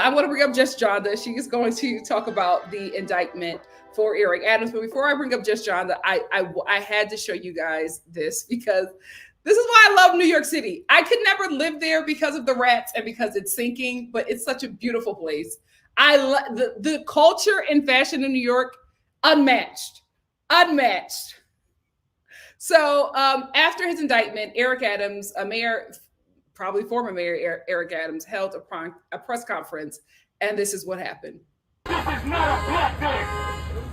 I want to bring up Just Johnda. She is going to talk about the indictment for Eric Adams. But before I bring up Just Johnda, I had to show you guys this because this is why I love New York City. I could never live there because of the rats and because it's sinking, but it's such a beautiful place. I love the culture and fashion in New York, unmatched, unmatched. So after his indictment, Eric Adams, a mayor, probably former mayor Eric Adams, held a press conference, and this is what happened. This is not a black day.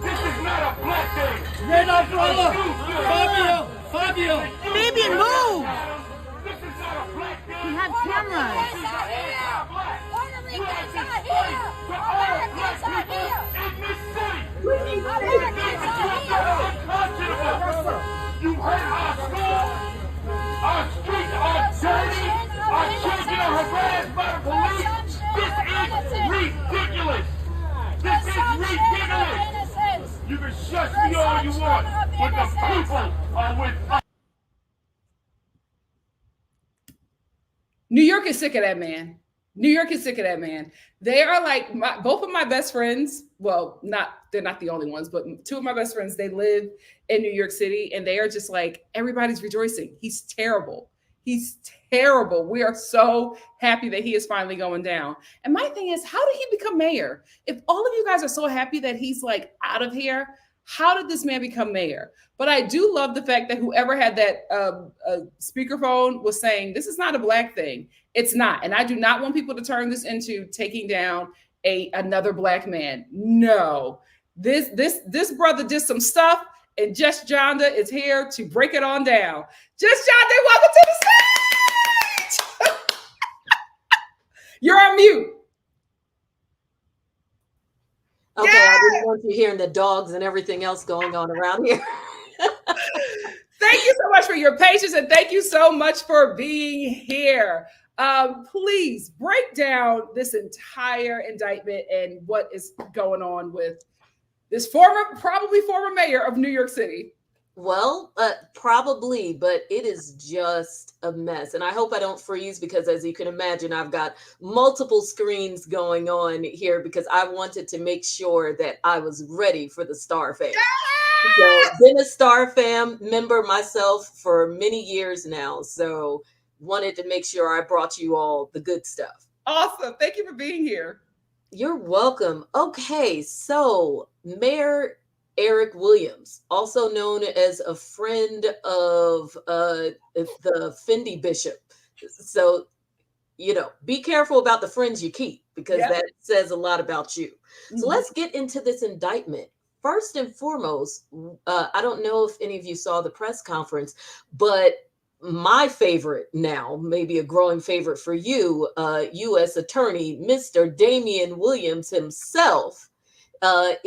This is not a black day. You're not brother. Fabio. Baby, move. This is not a black day. We have cameras. Puerto Ricans are here. Americans are here. In this city. Americans are here. Unconscionable. You hurt our schools. Our streets are dirty. Our children are harassed by the police. This is ridiculous. This is ridiculous. You can shush me all you want, but the people are with us. New York is sick of that man. New York is sick of that man. They are like both of my best friends. Well, they're not the only ones, but two of my best friends, they live in New York City, and they are just like, everybody's rejoicing. He's terrible. He's terrible. We are so happy that he is finally going down. And my thing is, how did he become mayor? If all of you guys are so happy that he's like out of here, how did this man become mayor? But I do love the fact that whoever had that speakerphone was saying, this is not a black thing. It's not. And I do not want people to turn this into taking down another black man. No, this brother did some stuff, and Just Johnda is here to break it on down. Just Johnda, welcome to the stage. You're on mute. Okay, yeah. I didn't want you hearing the dogs and everything else going on around here. Thank you so much for your patience, and thank you so much for being here. Please break down this entire indictment and what is going on with this probably former mayor of New York City. Well, probably, but it is just a mess. And I hope I don't freeze because, as you can imagine, I've got multiple screens going on here because I wanted to make sure that I was ready for the Star fam. Yes! So, been a Star fam member myself for many years now. So, wanted to make sure I brought you all the good stuff. Awesome. Thank you for being here. You're welcome. Okay, so Mayor Eric Williams, also known as a friend of the Fendi Bishop. So, be careful about the friends you keep because that says a lot about you. Mm-hmm. So let's get into this indictment. First and foremost, I don't know if any of you saw the press conference, but my favorite now, maybe a growing favorite for you, U.S. Attorney Mr. Damian Williams himself, it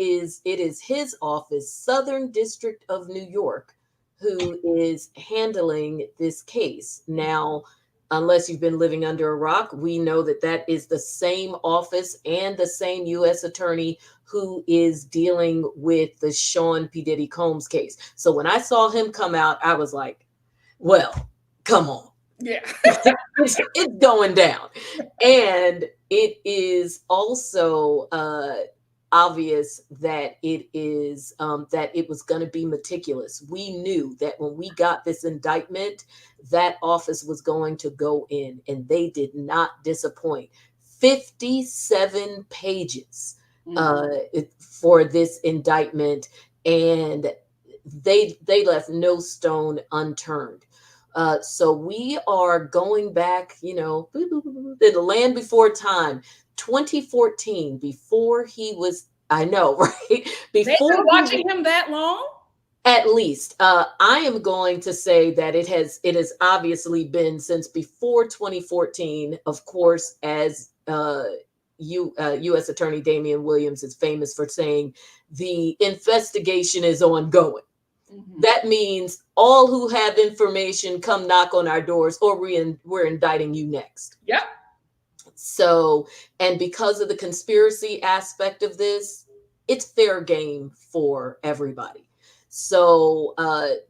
is his office, Southern District of New York, who is handling this case. Now, unless you've been living under a rock, we know that is the same office and the same U.S. attorney who is dealing with the Sean P. Diddy Combs case. So when I saw him come out, I was like, well, come on. Yeah. It's going down. And it is also obvious that it was going to be meticulous. We knew that when we got this indictment, that office was going to go in, and they did not disappoint. 57 pages for this indictment, and they left no stone unturned. So we are going back, the land before time. 2014, before he was, I know, right? They've been watching him that long? At least. I am going to say that it has obviously been since before 2014, of course, as U.S. Attorney Damian Williams is famous for saying, the investigation is ongoing. Mm-hmm. That means all who have information come knock on our doors, or we're indicting you next. Yep. So, and because of the conspiracy aspect of this, it's fair game for everybody. So,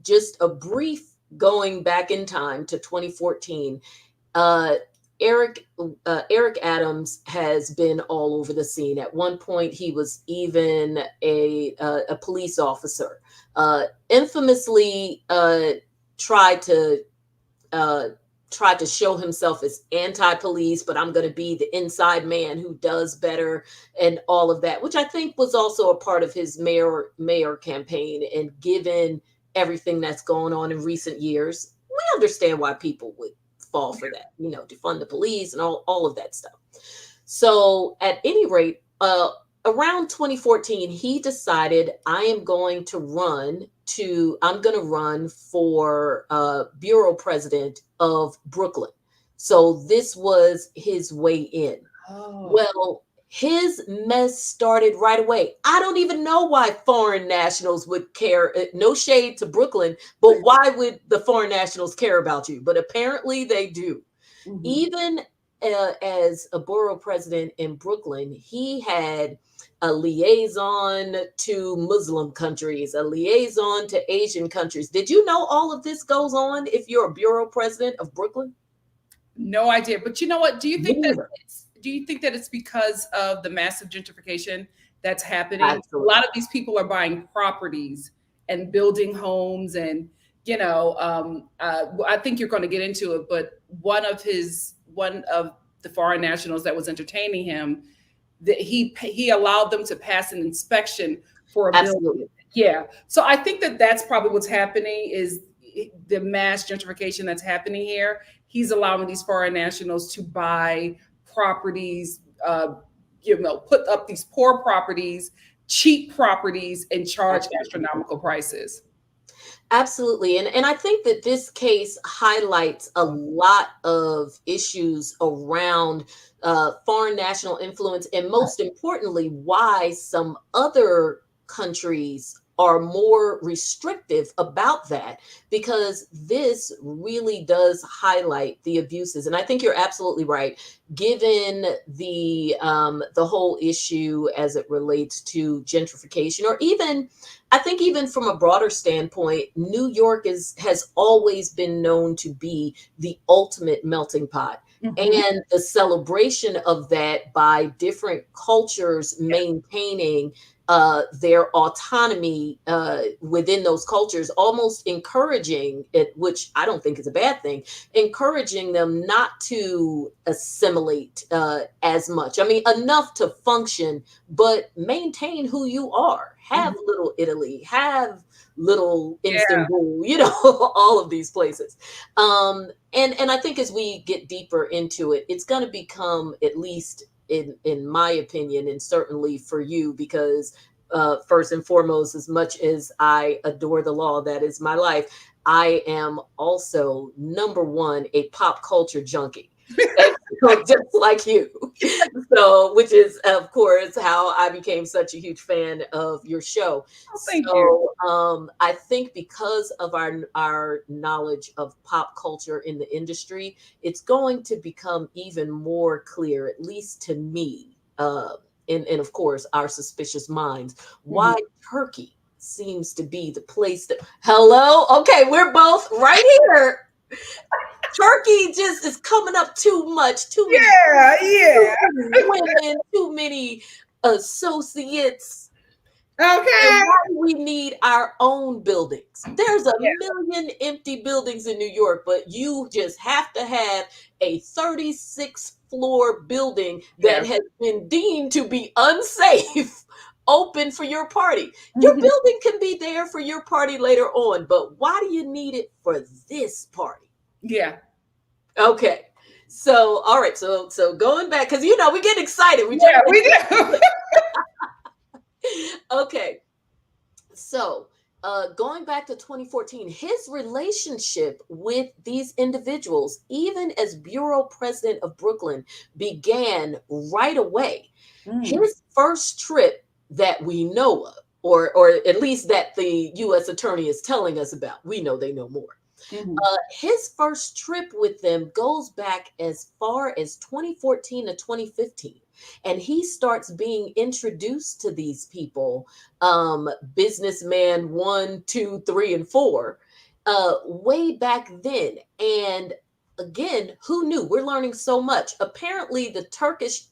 just a brief going back in time to 2014, Eric Adams has been all over the scene. At one point, he was even a police officer. Infamously tried to show himself as anti-police, but I'm going to be the inside man who does better, and all of that, which I think was also a part of his mayor campaign. And given everything that's going on in recent years, we understand why people would fall for that, defund the police and all of that stuff. So at any rate, around 2014, he decided I'm going to run for bureau president of Brooklyn. So this was his way in. Oh. Well, his mess started right away. I don't even know why foreign nationals would care. No shade to Brooklyn, but why would the foreign nationals care about you? But apparently they do. Mm-hmm. Even as a borough president in Brooklyn, he had a liaison to Muslim countries, a liaison to Asian countries. Did you know all of this goes on if you're a bureau president of Brooklyn? No idea. But you know what? Do you think that it's because of the massive gentrification that's happening? Absolutely. A lot of these people are buying properties and building homes, and I think you're going to get into it, but one of the foreign nationals that was entertaining him, that he allowed them to pass an inspection for a building. Yeah. So I think that's probably what's happening, is the mass gentrification that's happening here. He's allowing these foreign nationals to buy properties, put up these poor properties, cheap properties, and charge astronomical prices. Absolutely. And I think that this case highlights a lot of issues around foreign national influence, and most importantly, why some other countries are more restrictive about that, because this really does highlight the abuses. And I think you're absolutely right, given the whole issue as it relates to gentrification, or even, I think even from a broader standpoint, New York has always been known to be the ultimate melting pot. Mm-hmm. And the celebration of that by different cultures maintaining their autonomy within those cultures, almost encouraging it, which I don't think is a bad thing, encouraging them not to assimilate as much. I mean, enough to function, but maintain who you are. Have Little Italy, have Little Istanbul, all of these places. And I think as we get deeper into it, it's going to become, at least in my opinion, and certainly for you, because first and foremost, as much as I adore the law, that is my life, I am also, number one, a pop culture junkie. Just like you. So, which is, of course, how I became such a huge fan of your show. Thank you. I think because of our knowledge of pop culture in the industry, it's going to become even more clear, at least to me, and of course, our suspicious minds, why Turkey seems to be the place that, hello? Okay, we're both right here. Turkey just is coming up too much. Too many women, too many associates. Okay. And why do we need our own buildings? There's a million empty buildings in New York, but you just have to have a 36-floor building that has been deemed to be unsafe open for your party. Your building can be there for your party later on, but why do you need it for this party? Yeah. Okay. So, all right. So going back, because we get excited. We do. Okay. So, going back to 2014, his relationship with these individuals, even as bureau president of Brooklyn, began right away. His first trip that we know of, or at least that the U.S. attorney is telling us about, we know they know more. His first trip with them goes back as far as 2014 to 2015. And he starts being introduced to these people, businessman 1, 2, 3, and 4, way back then. And again, who knew? We're learning so much. Apparently, the Turkish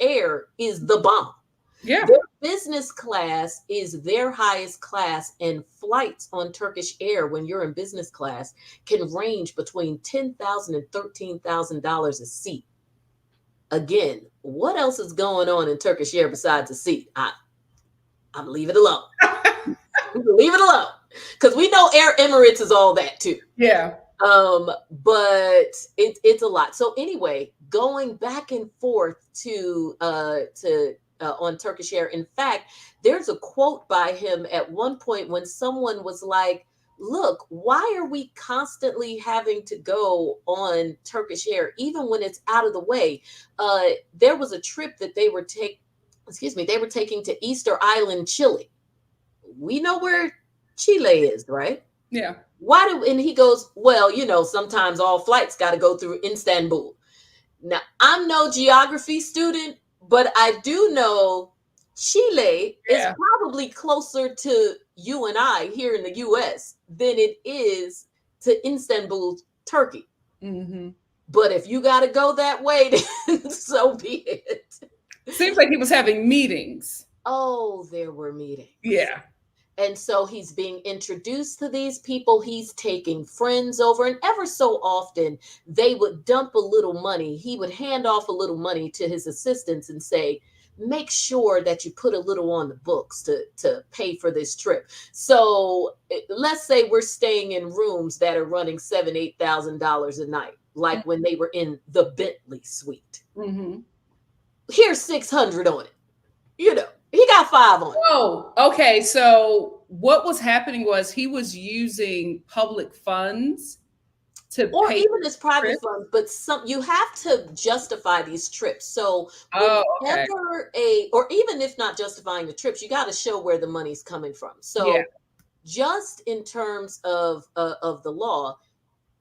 Air is the bomb. Yeah. Their business class is their highest class, and flights on Turkish Air when you're in business class can range between $10,000 and $13,000 a seat. Again, what else is going on in Turkish Air besides a seat? I'm leave it alone. Leave it alone, because we know Air Emirates is all that too. Yeah. But it's a lot. So anyway, going back and forth to on Turkish Air. In fact, there's a quote by him at one point when someone was like, look, why are we constantly having to go on Turkish Air, even when it's out of the way? There was a trip that they were taking to Easter Island, Chile. We know where Chile is, right? Yeah. And he goes, well, sometimes all flights got to go through Istanbul. Now, I'm no geography student, but I do know Chile is probably closer to you and I here in the US than it is to Istanbul, Turkey. Mm-hmm. But if you got to go that way, then so be it. Seems like he was having meetings. Oh, there were meetings. Yeah. And so he's being introduced to these people. He's taking friends over, and ever so often they would dump a little money. He would hand off a little money to his assistants and say, make sure that you put a little on the books to pay for this trip. So let's say we're staying in rooms that are running $7,000, $8,000 a night, like when they were in the Bentley suite. Mm-hmm. Here's 600 on it. He got 5 on it. Oh, okay. So what was happening was he was using public funds to or pay even his private trip? funds, but you have to justify these trips. So whenever or even if not justifying the trips, you got to show where the money's coming from. So just in terms of the law,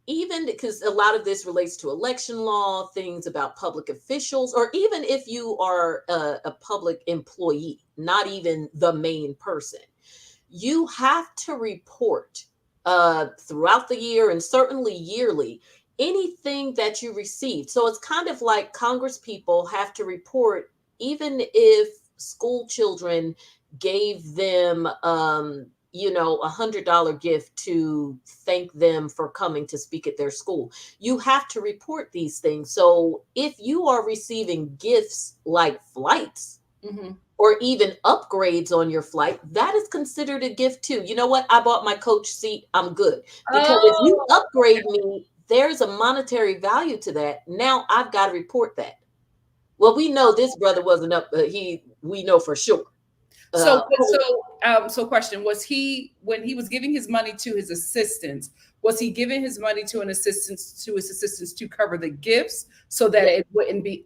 even because a lot of this relates to election law, things about public officials, or even if you are a public employee, not even the main person, you have to report throughout the year and certainly yearly anything that you received. So it's kind of like Congress people have to report even if school children gave them $100 gift to thank them for coming to speak at their school. You have to report these things. So if you are receiving gifts like flights, Mm-hmm. or even upgrades on your flight, that is considered a gift too. You know what? I bought my coach seat. I'm good. Because if you upgrade me, there's a monetary value to that. Now I've got to report that. Well, we know this brother wasn't up. We know for sure. So question, was he, when he was giving his money to his assistants, was he giving his money to his assistants to cover the gifts so that it wouldn't be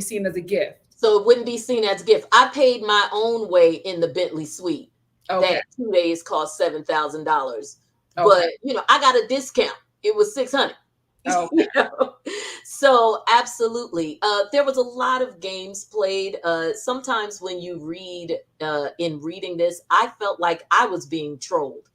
seen as a gift? So it wouldn't be seen as a gift. I paid my own way in the Bentley suite. Okay. That 2 days cost $7,000. Okay. But I got a discount. It was $600. Okay. So absolutely. There was a lot of games played. Sometimes when you read in reading this, I felt like I was being trolled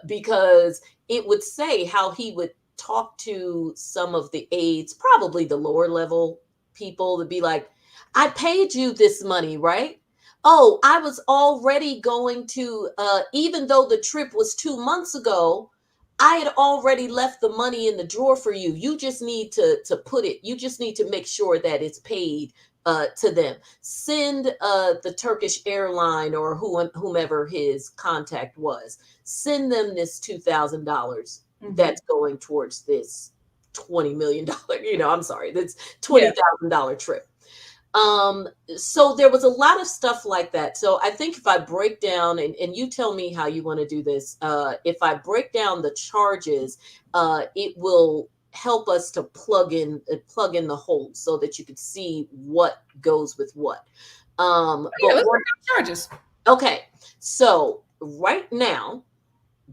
because it would say how he would talk to some of the aides, probably the lower level people, to be like, I paid you this money, right? Oh, I was already going to, even though the trip was 2 months ago, I had already left the money in the drawer for you. You just need to put it, you just need to make sure that it's paid to them. Send the Turkish airline or whomever his contact was, send them this $2,000 that's going towards this $20 million, that's $20,000 trip. So there was a lot of stuff like that. So I think if I break down, and you tell me how you want to do this, if I break down the charges, it will help us to plug in the holes so that you could see what goes with what. Let's break down charges. Okay, so right now,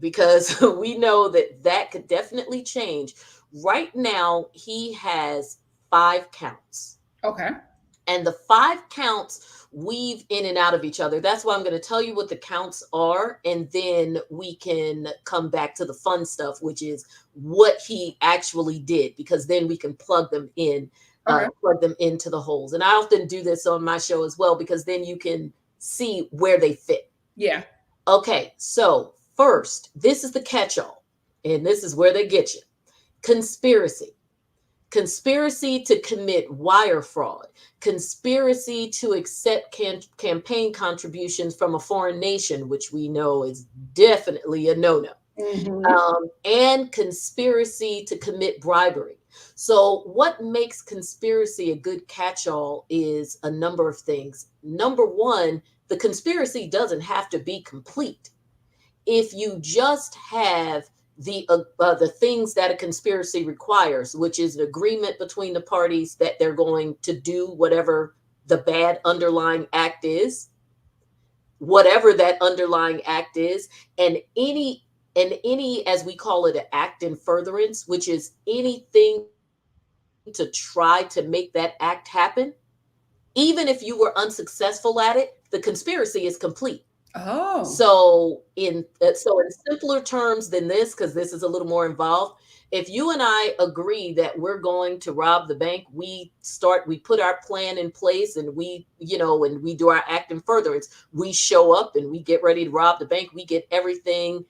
because we know that could definitely change. Right now, he has 5 counts. Okay. And the 5 counts weave in and out of each other. That's why I'm going to tell you what the counts are, and then we can come back to the fun stuff, which is what he actually did, because then we can plug them in, plug them into the holes. And I often do this on my show as well, because then you can see where they fit. Yeah. Okay, so first, this is the catch-all, and this is where they get you. Conspiracy. Conspiracy to commit wire fraud, conspiracy to accept campaign contributions from a foreign nation, which we know is definitely a no-no, and conspiracy to commit bribery. So what makes conspiracy a good catch-all is a number of things. Number one, the conspiracy doesn't have to be complete. If you just have the things that a conspiracy requires, which is an agreement between the parties that they're going to do whatever the bad underlying act is, whatever that underlying act is, and any, as we call it, an act in furtherance, which is anything to try to make that act happen. Even if you were unsuccessful at it, the conspiracy is complete. Oh, so in simpler terms than this, because this is a little more involved, if you and I agree that we're going to rob the bank, we put our plan in place, and we do our act in furtherance. We show up and we get ready to rob the bank. We get everything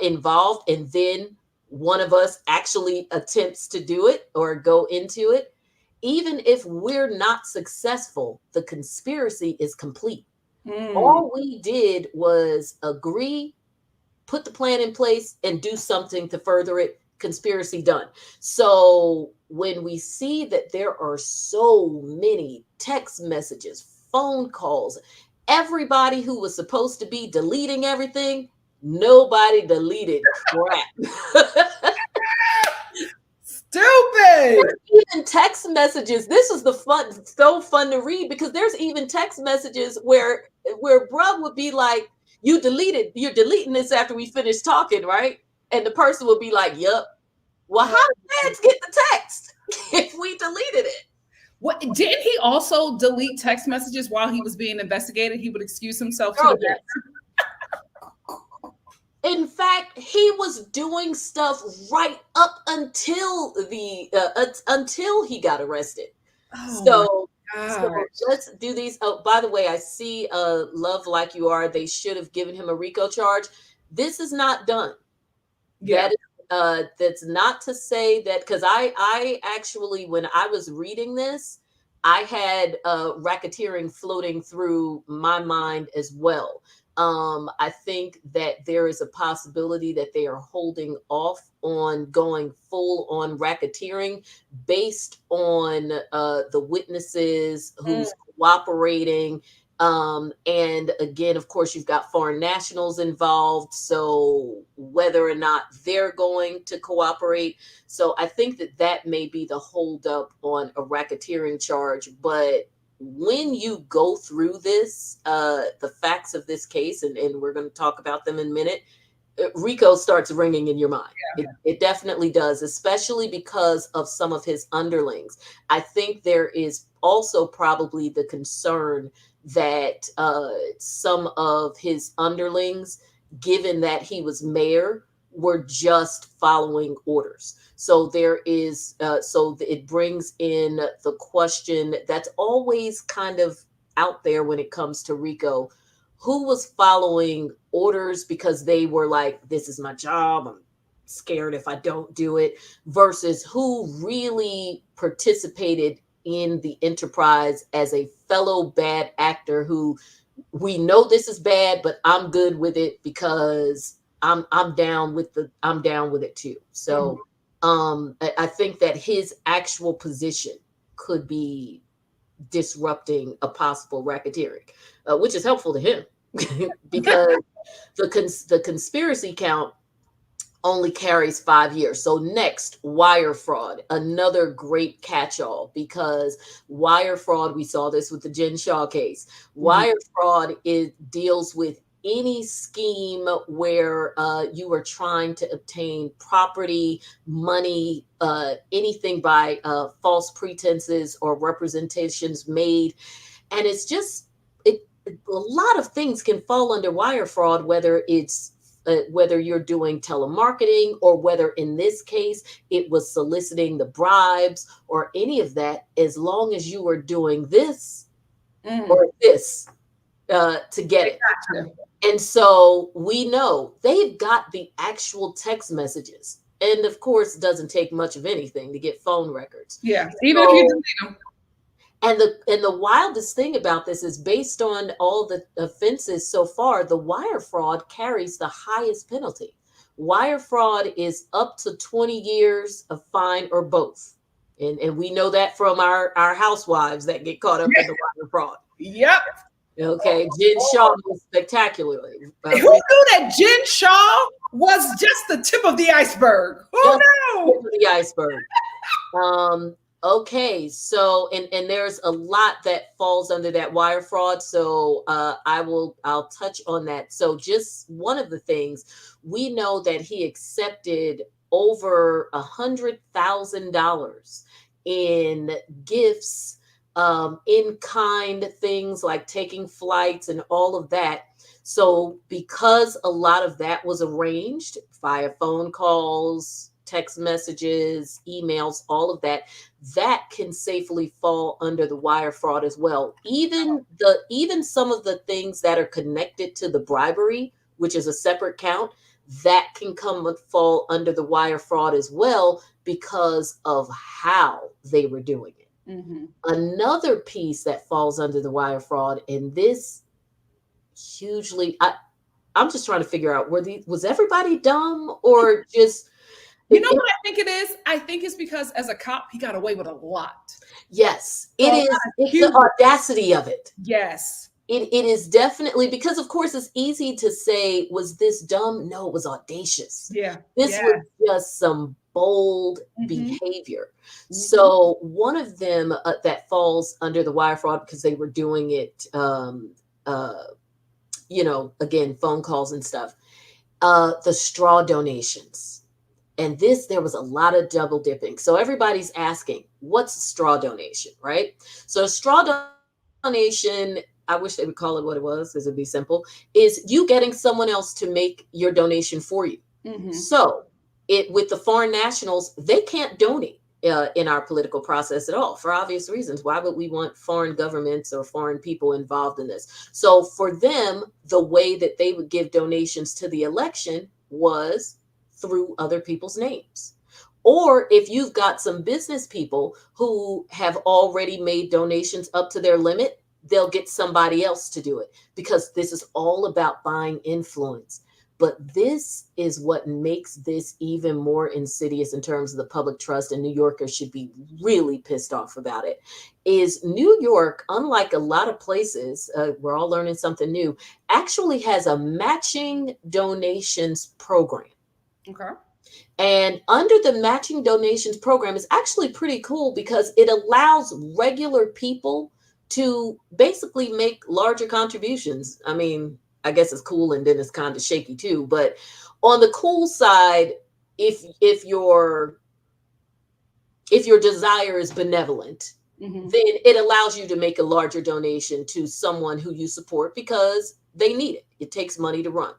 involved, and then one of us actually attempts to do it or go into it. Even if we're not successful, the conspiracy is complete. All we did was agree, put the plan in place, and do something to further it. Conspiracy done. So when we see that there are so many text messages, phone calls, everybody who was supposed to be deleting everything, nobody deleted crap. Stupid. Even text messages. This is so fun to read, because there's even text messages where bruh would be like, you're deleting this after we finish talking, right? And the person would be like, yup. Well, how did fans get the text if we deleted it? What, didn't he also delete text messages while he was being investigated? He would excuse himself to the bathroom. In fact, he was doing stuff right up until until he got arrested. So let's do these. Oh, by the way, I see Love Like You Are. They should have given him a RICO charge. This is not done. Yeah. That's not to say that, because I actually, when I was reading this, I had racketeering floating through my mind as well. I think that there is a possibility that they are holding off on going full on racketeering based on the witnesses who's cooperating. And again, of course, you've got foreign nationals involved. So whether or not they're going to cooperate. So I think that may be the holdup on a racketeering charge. But when you go through this, the facts of this case, and we're going to talk about them in a minute, RICO starts ringing in your mind. Yeah. It definitely does, especially because of some of his underlings. I think there is also probably the concern that some of his underlings, given that he was mayor, were just following orders. So there is, so it brings in the question that's always kind of out there when it comes to RICO: who was following orders because they were like, this is my job, I'm scared if I don't do it, versus who really participated in the enterprise as a fellow bad actor who, we know this is bad, but I'm good with it because I'm down with it too. So I think that his actual position could be disrupting a possible racketeering, which is helpful to him because the conspiracy count only carries 5 years. So next, wire fraud, another great catch-all, because wire fraud, we saw this with the Jen Shaw case. Wire fraud deals with any scheme where you are trying to obtain property, money, anything by false pretenses or representations made. And it's just, a lot of things can fall under wire fraud, whether it's whether you're doing telemarketing or whether in this case it was soliciting the bribes or any of that, as long as you are doing this or this to get it. Gotcha. And so we know they've got the actual text messages. And of course, it doesn't take much of anything to get phone records. Yeah, even if you delete them. And the wildest thing about this is, based on all the offenses so far, the wire fraud carries the highest penalty. Wire fraud is up to 20 years of fine or both. And we know that from our housewives that get caught up in the wire fraud. Yep. Okay, Jen Shaw was spectacularly. Who knew that Jen Shaw was just the tip of the iceberg? Who knew? The iceberg. Okay, so and there's a lot that falls under that wire fraud. So I'll touch on that. So just one of the things, we know that he accepted over $100,000 in gifts, in kind things like taking flights and all of that. So because a lot of that was arranged via phone calls, text messages, emails, all of that, that can safely fall under the wire fraud as well. Even some of the things that are connected to the bribery, which is a separate count, that can fall under the wire fraud as well, because of how they were doing it. Mm-hmm. Another piece that falls under the wire fraud, and this hugely, I'm just trying to figure out, was everybody dumb or just... You know what I think it is? I think it's because as a cop, he got away with a lot. Yes, it is. It's the audacity of it. Yes. It is definitely, because of course it's easy to say, was this dumb? No, it was audacious. Yeah. This was just some bold behavior. So one of them that falls under the wire fraud, because they were doing it, again, phone calls and stuff, the straw donations. And there was a lot of double dipping. So everybody's asking, what's a straw donation, right? So a straw donation, I wish they would call it what it was, because it'd be simple, is you getting someone else to make your donation for you. Mm-hmm. So with the foreign nationals, they can't donate in our political process at all, for obvious reasons. Why would we want foreign governments or foreign people involved in this? So for them, the way that they would give donations to the election was through other people's names. Or if you've got some business people who have already made donations up to their limit, they'll get somebody else to do it, because this is all about buying influence. But this is what makes this even more insidious in terms of the public trust, and New Yorkers should be really pissed off about it, is New York, unlike a lot of places, we're all learning something new, actually has a matching donations program. Okay. And under the matching donations program is actually pretty cool, because it allows regular people to basically make larger contributions. I mean, I guess it's cool, and then it's kind of shaky too. But on the cool side, if your desire is benevolent, then it allows you to make a larger donation to someone who you support because they need it. It takes money to run.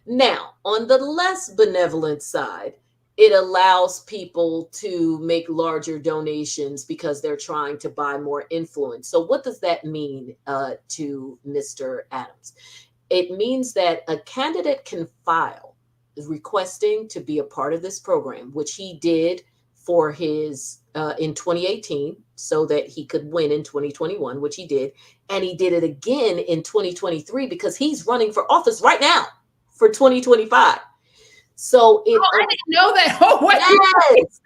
Now, on the less benevolent side, it allows people to make larger donations because they're trying to buy more influence. So what does that mean to Mr. Adams? It means that a candidate can file requesting to be a part of this program, which he did for his in 2018 so that he could win in 2021, which he did. And he did it again in 2023 because he's running for office right now for 2025. So I didn't know that. Oh, wait. Yes.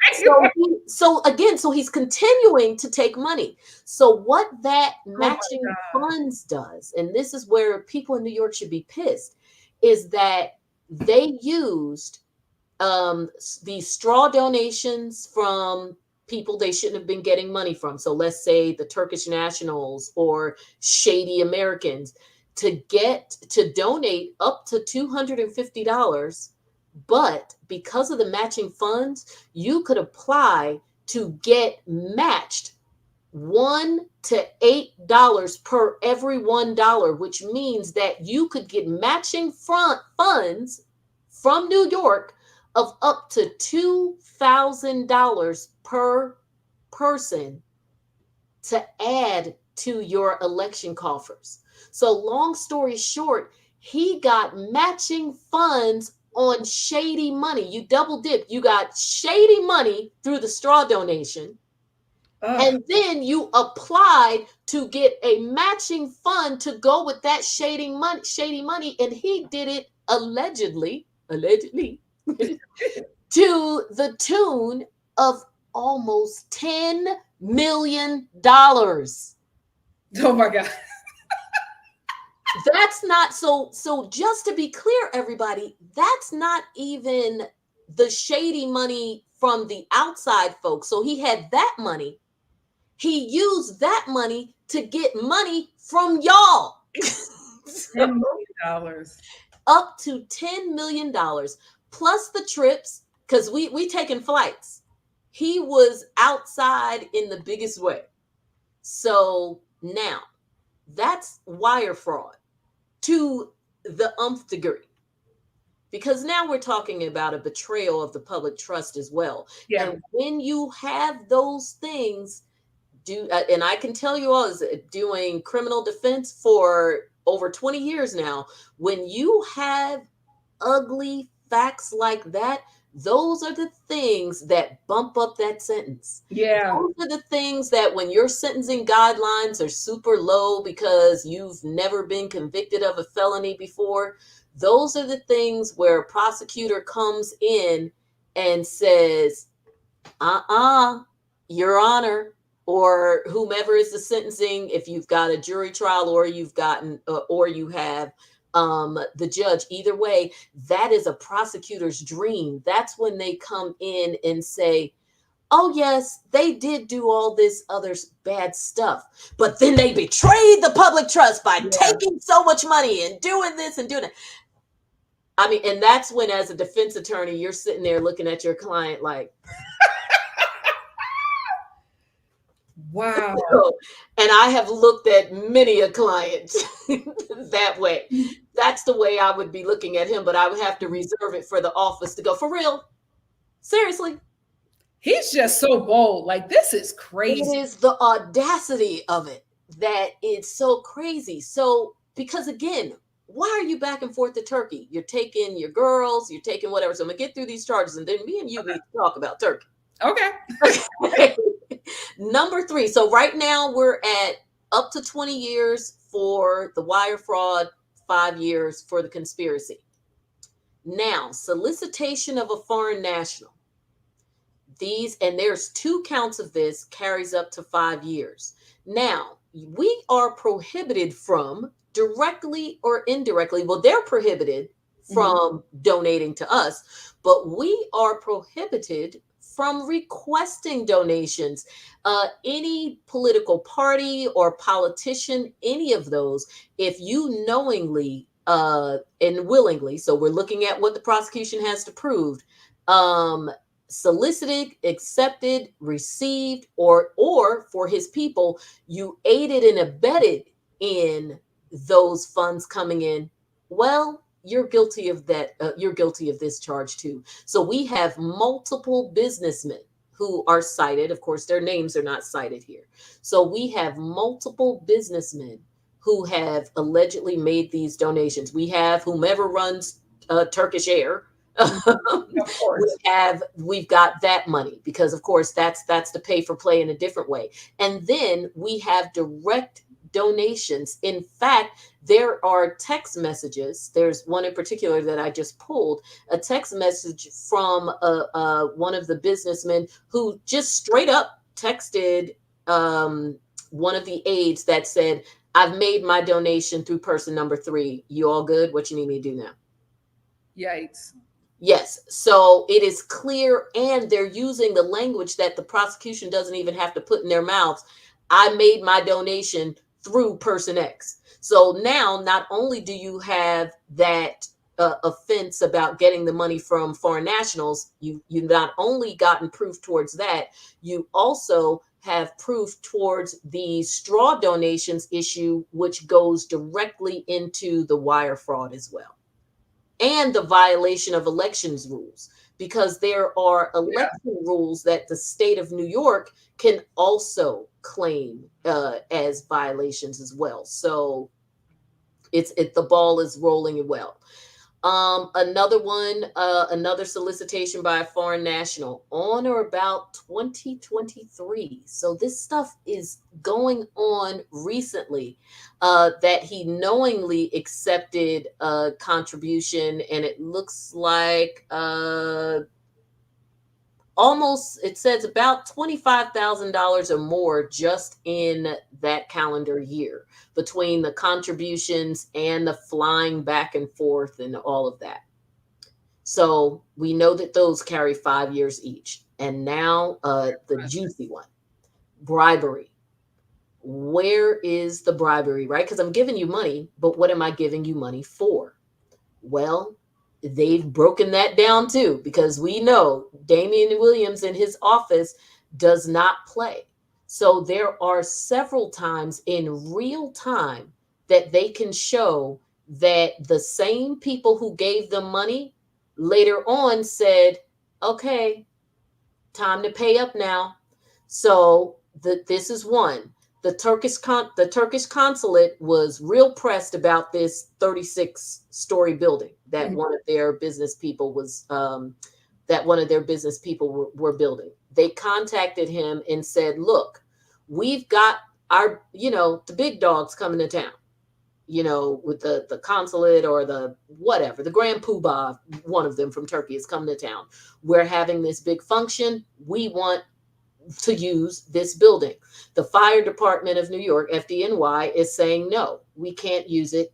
So he's continuing to take money. So what that matching funds does, and this is where people in New York should be pissed, is that they used these straw donations from people they shouldn't have been getting money from. So let's say the Turkish nationals or shady Americans, to donate up to $250, but because of the matching funds, you could apply to get matched $1 to $8 per every $1, which means that you could get matching funds from New York of up to $2,000 per person to add to your election coffers. So long story short, he got matching funds on shady money. You double dip. You got shady money through the straw donation. And then you applied to get a matching fund to go with that shady money. And he did it allegedly, to the tune of almost $10 million. Oh my God. That's not so just to be clear, everybody, that's not even the shady money from the outside folks. So he had that money. He used that money to get money from y'all. $10 million. Up to $10 million plus the trips, because we taking flights. He was outside in the biggest way. So now that's wire fraud to the nth degree, because now we're talking about a betrayal of the public trust as well. Yeah. And when you have those things, and I can tell you all, is doing criminal defense for over 20 years now, when you have ugly facts like that, those are the things that bump up that sentence. Yeah. Those are the things that when your sentencing guidelines are super low because you've never been convicted of a felony before, those are the things where a prosecutor comes in and says, Your Honor, or whomever is the sentencing, if you've got a jury trial or you have the judge, either way, that is a prosecutor's dream. That's when they come in and say, oh yes, they did do all this other bad stuff, but then they betrayed the public trust by taking so much money and doing this and doing that. I mean, and that's when, as a defense attorney, you're sitting there looking at your client like, wow. And I have looked at many a client that way. That's the way I would be looking at him, but I would have to reserve it for the office to go, for real? Seriously? He's just so bold. Like, this is crazy. It is the audacity of it that it's so crazy. So, because again, why are you back and forth to Turkey? You're taking your girls, you're taking whatever. So I'm going to get through these charges, and then me and you need to talk about Turkey. Okay. Number 3. So right now we're at up to 20 years for the wire fraud, 5 years for the conspiracy. Now, solicitation of a foreign national. And there's 2 counts of this, carries up to 5 years. Now, we are prohibited from, directly or indirectly, well, they're prohibited from donating to us, but we are prohibited from requesting donations. Any political party or politician, any of those, if you knowingly and willingly, so we're looking at what the prosecution has to prove, solicited, accepted, received, or for his people, you aided and abetted in those funds coming in, well, you're guilty of that. You're guilty of this charge too. So we have multiple businessmen who are cited. Of course, their names are not cited here. So we have multiple businessmen who have allegedly made these donations. We have whomever runs Turkish Air. Of course. We've got that money because, of course, that's the pay for play in a different way. And then we have direct donations. In fact, there are text messages. There's one in particular that I just pulled, a text message from one of the businessmen who just straight up texted one of the aides that said, I've made my donation through person number 3. You all good? What you need me to do now? Yikes. Yes. So it is clear, and they're using the language that the prosecution doesn't even have to put in their mouths. I made my donation through person X. So now not only do you have that offense about getting the money from foreign nationals, you not only gotten proof towards that, you also have proof towards the straw donations issue, which goes directly into the wire fraud as well, and the violation of elections rules, because there are election rules that the state of New York can also claim as violations as well. So the ball is rolling well. Another one, another solicitation by a foreign national on or about 2023. So this stuff is going on recently, that he knowingly accepted a contribution, and it looks like almost, it says about $25,000 or more just in that calendar year, between the contributions and the flying back and forth and all of that. So we know that those carry 5 years each. And now the juicy one, bribery. Where is the bribery, right? Because I'm giving you money, but what am I giving you money for? Well, they've broken that down too, because we know Damian Williams in his office does not play. So there are several times in real time that they can show that the same people who gave them money later on said, okay, time to pay up now. So this is one. The Turkish consulate was real pressed about this 36-story building that one of their business people was were building. They contacted him and said, look, we've got our, the big dogs coming to town, with the consulate or the whatever, the Grand Poobah, one of them from Turkey is coming to town. We're having this big function. We want to use this building. The fire department of New York, FDNY, is saying, no, we can't use it.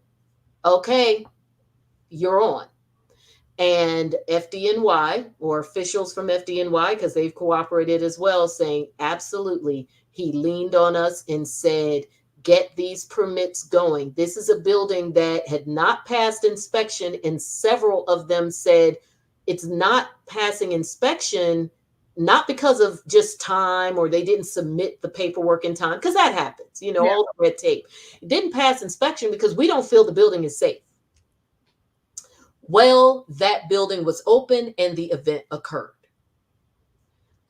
Okay, you're on. And FDNY, or officials from FDNY, because they've cooperated as well, saying, absolutely, he leaned on us and said, get these permits going. This is a building that had not passed inspection, and several of them said it's not passing inspection not because of just time, or they didn't submit the paperwork in time, because that happens, all the red tape. It didn't pass inspection because we don't feel the building is safe. Well, that building was open and the event occurred.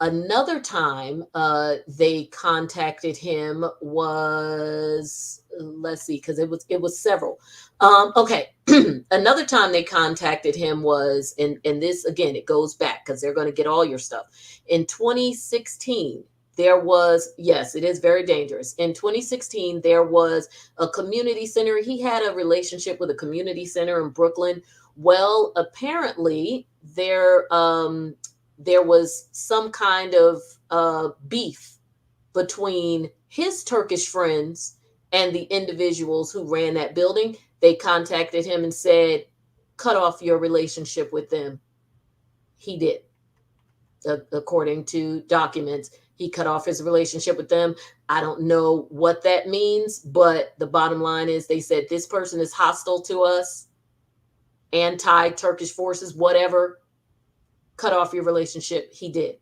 Another time they contacted him was, let's see, because it was several. Okay. Another time they contacted him was, and this, again, it goes back because they're going to get all your stuff. In 2016, there was, yes, it is very dangerous. In 2016, there was a community center. He had a relationship with a community center in Brooklyn. Well, apparently there was some kind of beef between his Turkish friends and the individuals who ran that building. They contacted him and said, cut off your relationship with them. He did. According to documents, he cut off his relationship with them. I don't know what that means, but the bottom line is they said, this person is hostile to us, anti-Turkish forces, whatever. Cut off your relationship. He did.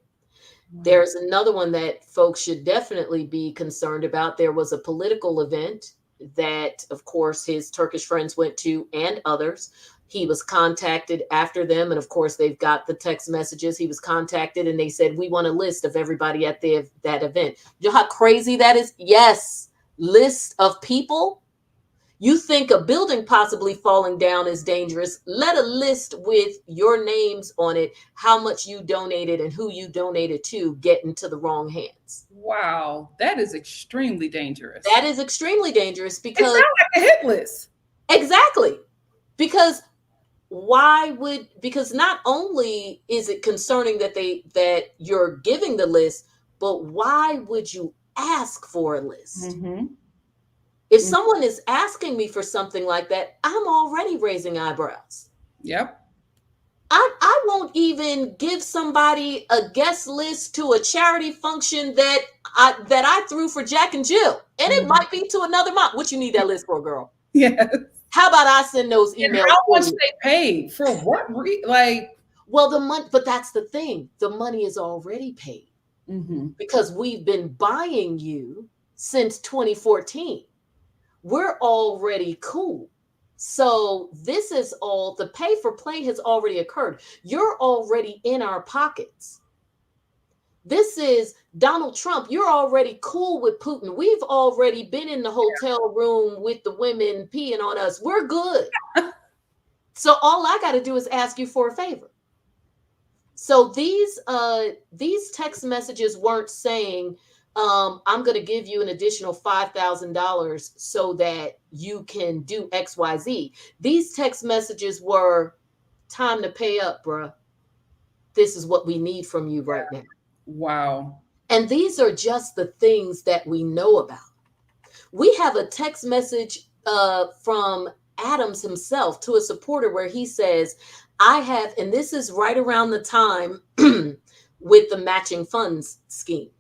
There's another one that folks should definitely be concerned about. There was a political event that, of course, his Turkish friends went to, and others. He was contacted after them. And of course, they've got the text messages. He was contacted and they said, we want a list of everybody at that event. You know how crazy that is? Yes. List of people. You think a building possibly falling down is dangerous. Let a list with your names on it, how much you donated and who you donated to, get into the wrong hands. Wow, that is extremely dangerous. That is extremely dangerous because it's not like a hit list. Exactly. Because because not only is it concerning that you're giving the list, but why would you ask for a list? Mm-hmm. If someone is asking me for something like that, I'm already raising eyebrows. Yep. I won't even give somebody a guest list to a charity function that I threw for Jack and Jill. And it might be to another mom. What you need that list for, girl? Yes. How about I send those And emails? how for much you? they paid for what? Like, Well, the money, but that's the thing. The money is already paid because we've been buying you since 2014. We're already cool. So this is all, the pay for play has already occurred. You're already in our pockets. This is Donald Trump. You're already cool with Putin. We've already been in the hotel room with the women peeing on us. We're good. So all I got to do is ask you for a favor. So these text messages weren't saying, I'm going to give you an additional $5,000 so that you can do XYZ. These text messages were, time to pay up, bruh. This is what we need from you right now. wow. And these are just the things that we know about. We have a text message from Adams himself to a supporter where he says, I have, and this is right around the time with the matching funds scheme.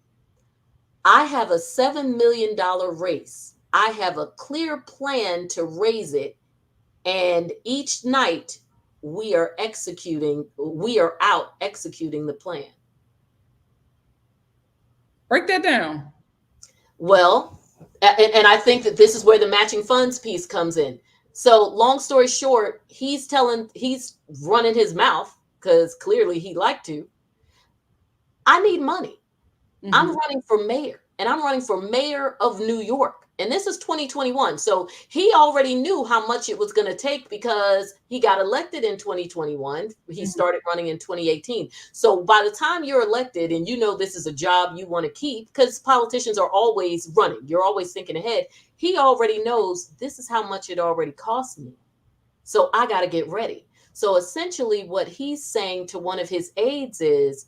I have a $7 million race. I have a clear plan to raise it. And each night we are out executing the plan. Break that down. Well, and I think that this is where the matching funds piece comes in. So long story short, he's running his mouth because clearly he'd like to. I need money. I'm running for mayor, and I'm running for mayor of New York. And this is 2021. So he already knew how much it was going to take because he got elected in 2021. He started running in 2018. So by the time you're elected and you know this is a job you want to keep, because politicians are always running, you're always thinking ahead. He already knows this is how much it already cost me. So I got to get ready. So essentially what he's saying to one of his aides is,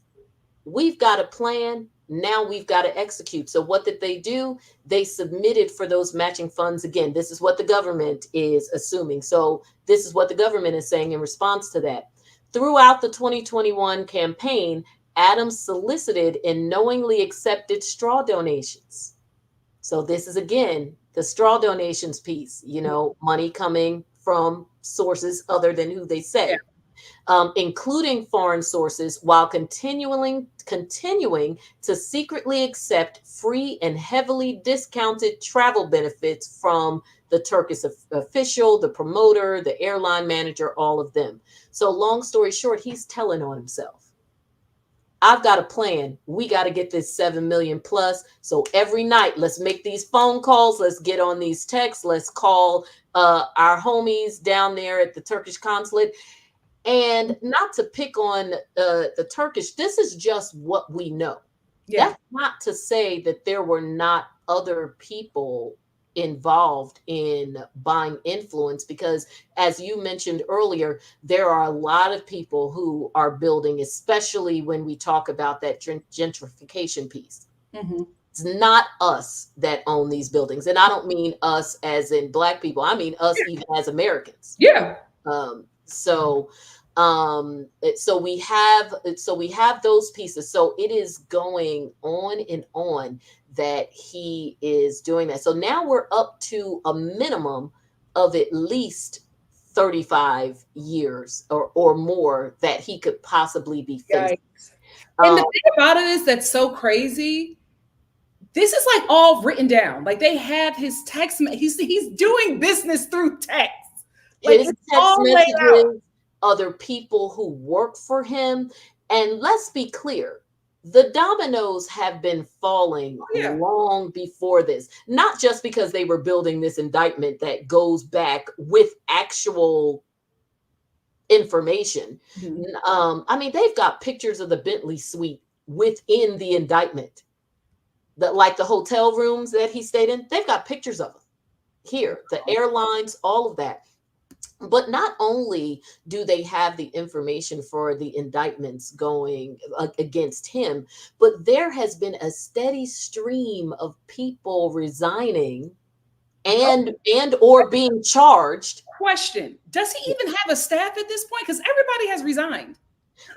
we've got a plan. Now we've got to execute. So what did they do? They submitted for those matching funds. Again, this is what the government is assuming. So this is what the government is saying in response to that. Throughout the 2021 campaign, Adams solicited and knowingly accepted straw donations. So this is, again, the straw donations piece, money coming from sources other than who they say. Yeah. Including foreign sources, while continuing to secretly accept free and heavily discounted travel benefits from the Turkish official, the promoter, the airline manager, all of them. So long story short, he's telling on himself. I've got a plan. We got to get this 7 million plus. So every night, let's make these phone calls. Let's get on these texts. Let's call our homies down there at the Turkish consulate. And not to pick on the Turkish, this is just what we know. Yeah. That's not to say that there were not other people involved in buying influence, because as you mentioned earlier, there are a lot of people who are building, especially when we talk about that gentrification piece. It's not us that own these buildings. And I don't mean us as in Black people. I mean us even as Americans. Yeah. So we have those pieces. So it is going on and on that he is doing that. So now we're up to a minimum of at least 35 years or more that he could possibly be facing. And the thing about it is that's so crazy. This is like all written down. Like they have his text. He's doing business through text. Like his text messages, other people who work for him. And let's be clear, the dominoes have been falling long before this, not just because they were building this indictment that goes back with actual information. I mean, they've got pictures of the Bentley suite within the indictment, that like the hotel rooms that he stayed in, they've got pictures of them here, the airlines, all of that. But not only do they have the information for the indictments going against him, but there has been a steady stream of people resigning and or being charged. Question: does he even have a staff at this point? Because everybody has resigned.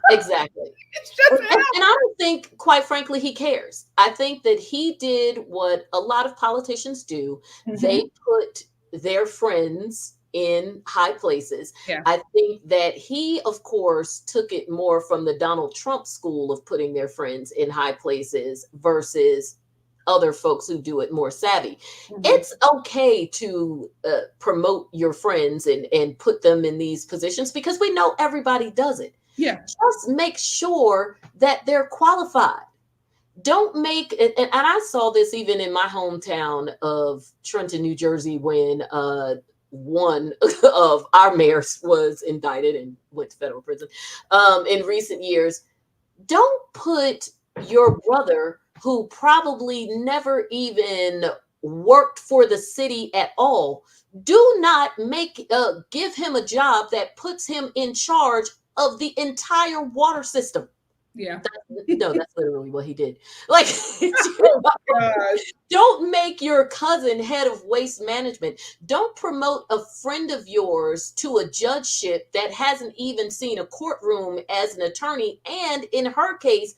Exactly. It's just And I don't think, quite frankly, he cares. I think that he did what a lot of politicians do. They put their friends in high places. Yeah. I think that he, of course, took it more from the Donald Trump school of putting their friends in high places versus other folks who do it more savvy. It's okay to promote your friends and put them in these positions because we know everybody does it. Yeah. Just make sure that they're qualified. Don't make it, and I saw this even in my hometown of Trenton, New Jersey, when one of our mayors was indicted and went to federal prison in recent years. Don't put your brother, who probably never even worked for the city at all, do not give him a job that puts him in charge of the entire water system. Yeah. That's literally what he did. Like, don't make your cousin head of waste management. Don't promote a friend of yours to a judgeship that hasn't even seen a courtroom as an attorney. And in her case,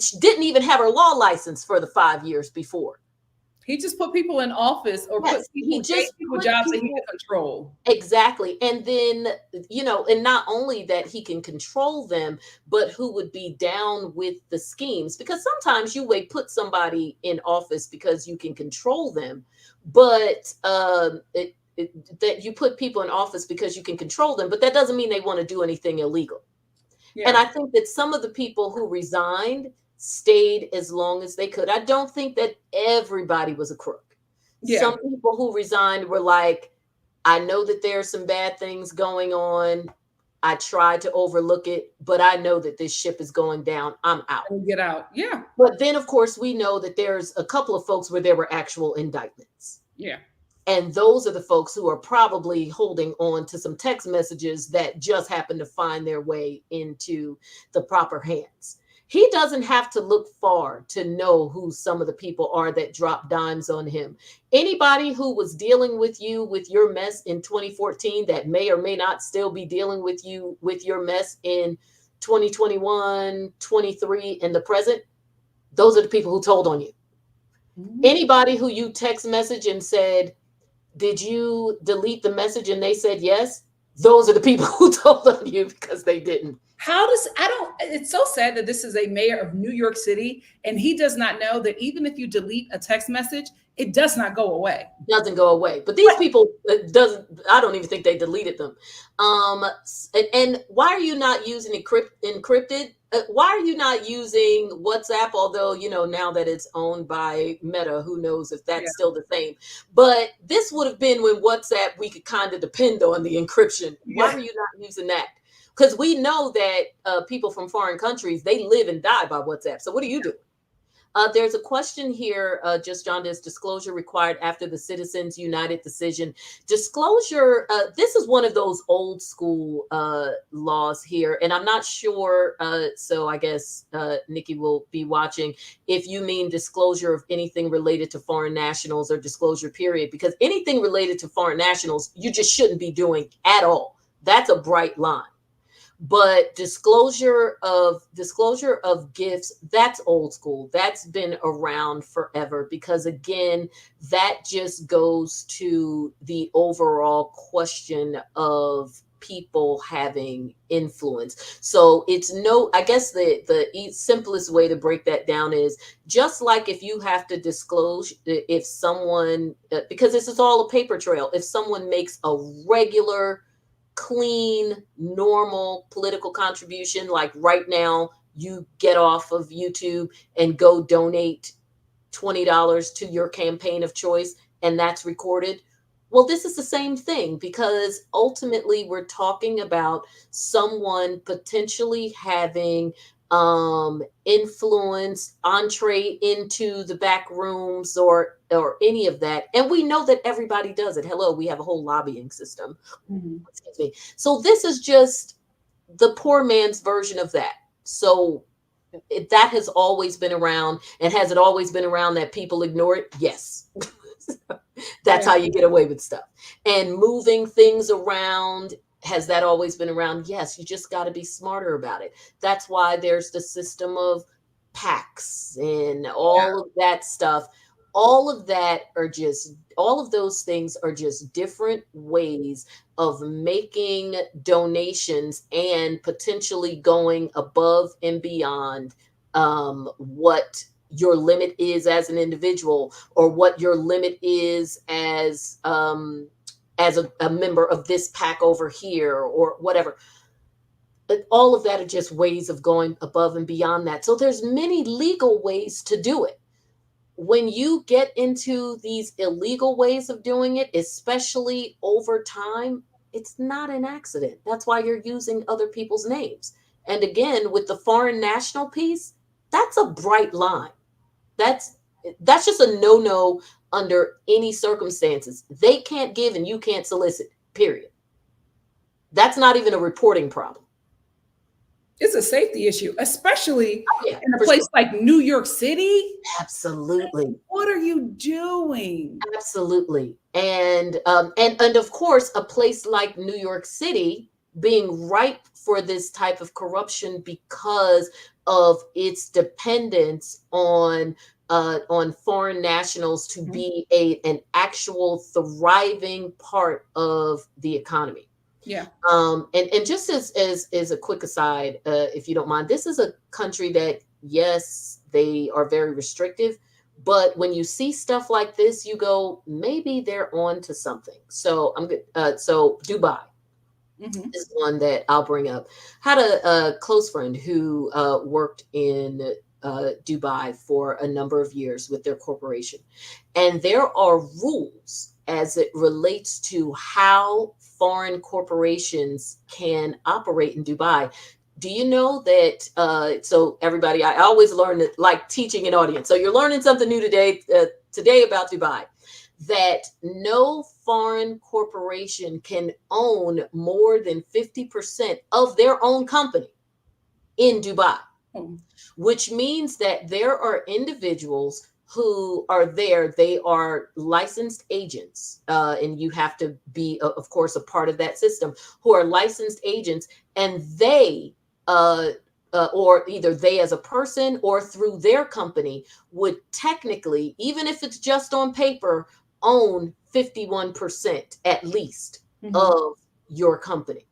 she didn't even have her law license for the 5 years before. He just put people in office or put people jobs that he can control. Exactly. And then, and not only that he can control them, but who would be down with the schemes. Because sometimes you may put somebody in office because you can control them, but that you put people in office because you can control them, but that doesn't mean they want to do anything illegal. Yeah. And I think that some of the people who resigned stayed as long as they could. I don't think that everybody was a crook. Yeah. Some people who resigned were like, I know that there are some bad things going on. I tried to overlook it, but I know that this ship is going down. I'm out. Get out. Yeah. But then, of course, we know that there's a couple of folks where there were actual indictments. Yeah. And those are the folks who are probably holding on to some text messages that just happened to find their way into the proper hands. He doesn't have to look far to know who some of the people are that dropped dimes on him. Anybody who was dealing with you with your mess in 2014 that may or may not still be dealing with you with your mess in 2021, 23, and the present, those are the people who told on you. Anybody who you text message and said, did you delete the message? And they said yes, those are the people who told on you because they didn't. It's so sad that this is a mayor of New York City and he does not know that even if you delete a text message, it does not go away. Doesn't go away. But these people I don't even think they deleted them. And why are you not using encrypted? Why are you not using WhatsApp? Although, now that it's owned by Meta, who knows if that's still the same. But this would have been when WhatsApp, we could kind of depend on the encryption. Why are you not using that? Because we know that people from foreign countries, they live and die by WhatsApp. So what do you do? There's a question here, Just Johnda, is disclosure required after the Citizens United decision? Disclosure, this is one of those old school laws here, and I'm not sure, so I guess Nikki will be watching, if you mean disclosure of anything related to foreign nationals or disclosure period, because anything related to foreign nationals, you just shouldn't be doing at all. That's a bright line. But disclosure of gifts, that's old school. That's been around forever because, again, that just goes to the overall question of people having influence. So I guess the simplest way to break that down is just like if you have to disclose if someone, because this is all a paper trail, if someone makes a regular, clean, normal political contribution, like right now you get off of YouTube and go donate $20 to your campaign of choice, and that's recorded. Well, this is the same thing because ultimately we're talking about someone potentially having influence, entree into the back rooms or any of that. And we know that everybody does it. Hello, we have a whole lobbying system. Excuse me. So this is just the poor man's version of that. So that has always been around. And has it always been around that people ignore it? Yes. That's how you get away with stuff. And moving things around, has that always been around? Yes, you just got to be smarter about it. That's why there's the system of PACs and all of that stuff. All of those things are just different ways of making donations and potentially going above and beyond what your limit is as an individual, or what your limit is as a member of this pack over here, or whatever. But all of that are just ways of going above and beyond that. So there's many legal ways to do it. When you get into these illegal ways of doing it, especially over time, it's not an accident. That's why you're using other people's names. And again, with the foreign national piece, that's a bright line. That's just a no-no under any circumstances. They can't give and you can't solicit, period. That's not even a reporting problem. It's a safety issue, especially in a place like New York City. Absolutely. What are you doing? Absolutely. And of course, a place like New York City being ripe for this type of corruption because of its dependence on foreign nationals to be an actual thriving part of the economy. Yeah. And just as a quick aside, if you don't mind, this is a country that, yes, they are very restrictive, but when you see stuff like this, you go, maybe they're on to something. So so Dubai is one that I'll bring up. Had a close friend who worked in Dubai for a number of years with their corporation, and there are rules as it relates to how foreign corporations can operate in Dubai. Do you know that? So everybody, I always learn that, like teaching an audience. So you're learning something new today about Dubai, that no foreign corporation can own more than 50% of their own company in Dubai, which means that there are individuals who are there. They are licensed agents, and you have to be, of course, a part of that system, who are licensed agents, and they, or either they as a person or through their company, would technically, even if it's just on paper, own 51% at least of your company.